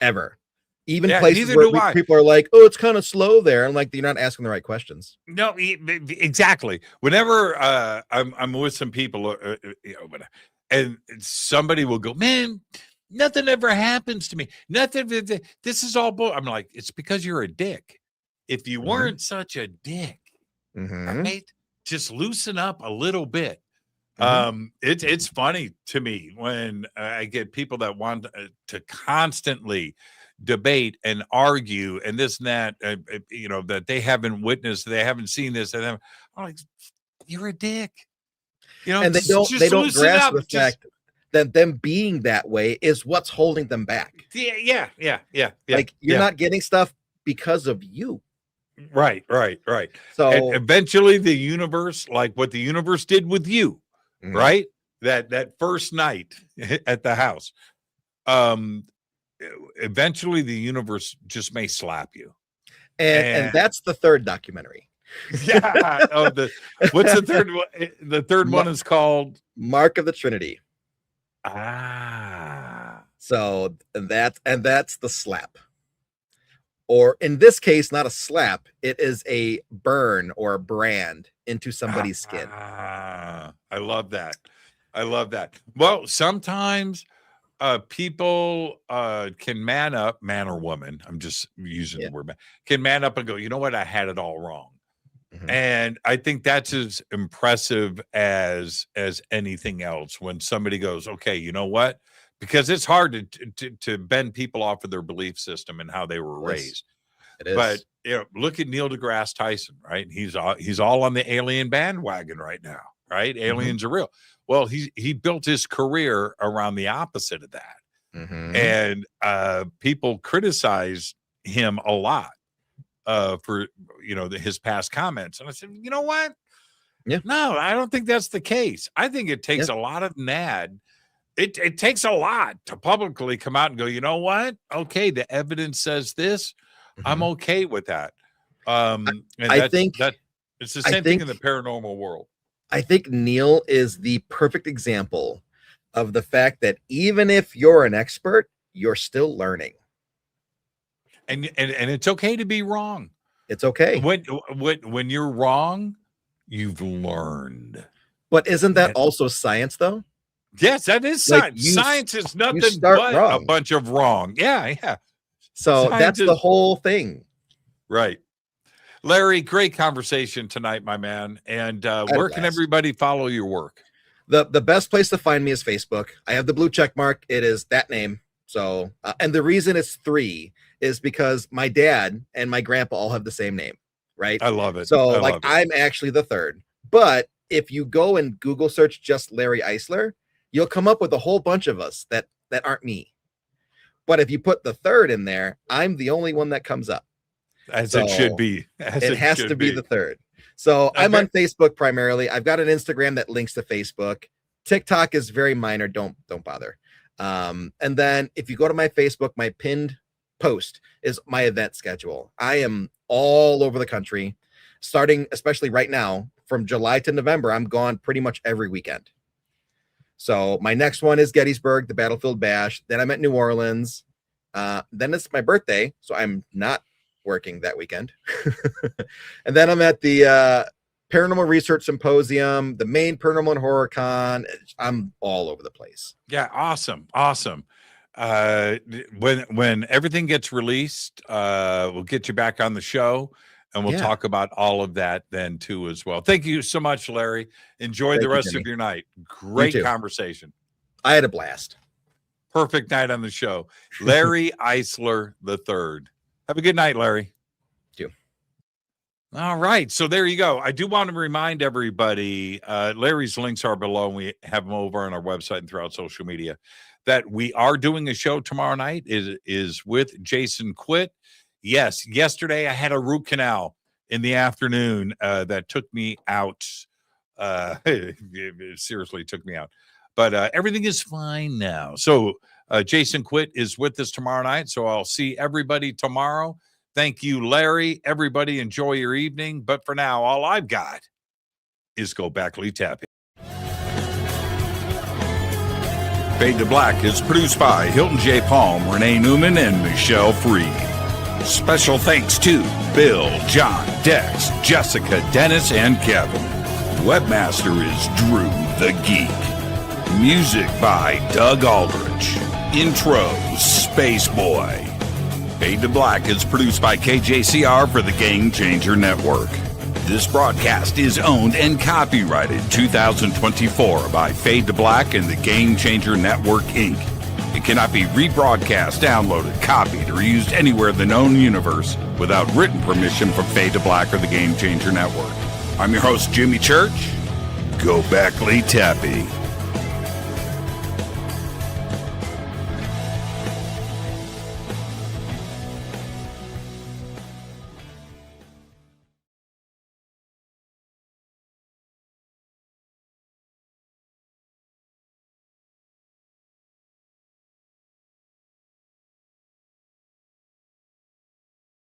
ever. Even Yeah, places neither where do I. people are like, "Oh, it's kind of slow there," and like you're not asking the right questions. No, exactly. Whenever I'm with some people, and somebody will go, "Man, nothing ever happens to me. Nothing. This is all bull." I'm like, "It's because you're a dick. If you weren't such a dick, right, just loosen up a little bit." It's funny to me when I get people that want to constantly debate and argue and this and that, that they haven't witnessed, they haven't seen this, and I'm like, you're a dick. And they don't grasp the fact that them being that way is what's holding them back. Yeah. Like you're not getting stuff because of you. Right. So and eventually the universe, like what the universe did with you, right? That first night at the house. Eventually the universe just may slap you. And that's the third documentary. Yeah. What's the third one? The third one is called Mark of the Trinity. So that's the slap. Or in this case, not a slap, it is a burn or a brand into somebody's skin. I love that. Well, sometimes people can man or woman, I'm just using the word man, can man up and go, you know what, I had it all wrong. And I think that's as impressive as anything else when somebody goes, okay, you know what? Because it's hard to bend people off of their belief system and how they were raised. It is. But look at Neil deGrasse Tyson, right? He's all on the alien bandwagon right now, right? Aliens are real. Well, he built his career around the opposite of that. And people criticize him a lot for his past comments. And I said, you know what? Yeah. No, I don't think that's the case. I think it takes a lot of NAD. It takes a lot to publicly come out and go, you know what? Okay, the evidence says this. I'm okay with that. And I think that it's the same thing in the paranormal world. I think Neil is the perfect example of the fact that even if you're an expert, you're still learning. And it's okay to be wrong. It's okay. When you're wrong, you've learned. But isn't that also science, though? Yes, that is science. Science is nothing but a bunch of wrong. Yeah. So that's the whole thing. Right. Larry, great conversation tonight, my man. And where can everybody follow your work? The best place to find me is Facebook. I have the blue check mark. It is that name. So, and the reason it's 3 is because my dad and my grandpa all have the same name, right? I love it. So I'm actually the 3rd. But if you go and Google search just Larry Eissler, you'll come up with a whole bunch of us that aren't me. But if you put the 3rd in there, I'm the only one that comes up. It should be. It has to be the 3rd. So I'm on Facebook primarily. I've got an Instagram that links to Facebook. TikTok is very minor. Don't bother. And then if you go to my Facebook, my pinned post is my event schedule. I am all over the country, starting especially right now from July to November. I'm gone pretty much every weekend. So my next one is Gettysburg, the Battlefield Bash. Then I'm at New Orleans. Then it's my birthday, so I'm not working that weekend. And then I'm at the Paranormal Research Symposium, the main Paranormal and Horror Con. I'm all over the place. Yeah, awesome. When everything gets released, we'll get you back on the show. And we'll talk about all of that then too as well. Thank you so much, Larry. Enjoy the rest of your night. Great conversation. I had a blast. Perfect night on the show. Larry Eissler III. Have a good night, Larry. You. All right. So there you go. I do want to remind everybody, Larry's links are below. And we have them over on our website and throughout social media, that we are doing a show tomorrow night. Is with Jason Quitt. Yes, yesterday I had a root canal in the afternoon that took me out. It seriously took me out. But everything is fine now. So Jason Quitt is with us tomorrow night, so I'll see everybody tomorrow. Thank you, Larry. Everybody enjoy your evening. But for now, all I've got is go back, Lee Tappy. Fade to Black is produced by Hilton J. Palm, Renee Newman, and Michelle Freed. Special thanks to Bill, John, Dex, Jessica, Dennis, and Kevin. Webmaster is Drew the Geek. Music by Doug Aldrich. Intro, Space Boy. Fade to Black is produced by KJCR for the Game Changer Network. This broadcast is owned and copyrighted 2024 by Fade to Black and the Game Changer Network, Inc. It cannot be rebroadcast, downloaded, copied, or used anywhere in the known universe without written permission from Fade to Black or the Game Changer Network. I'm your host, Jimmy Church. Go back, Lee Tappy.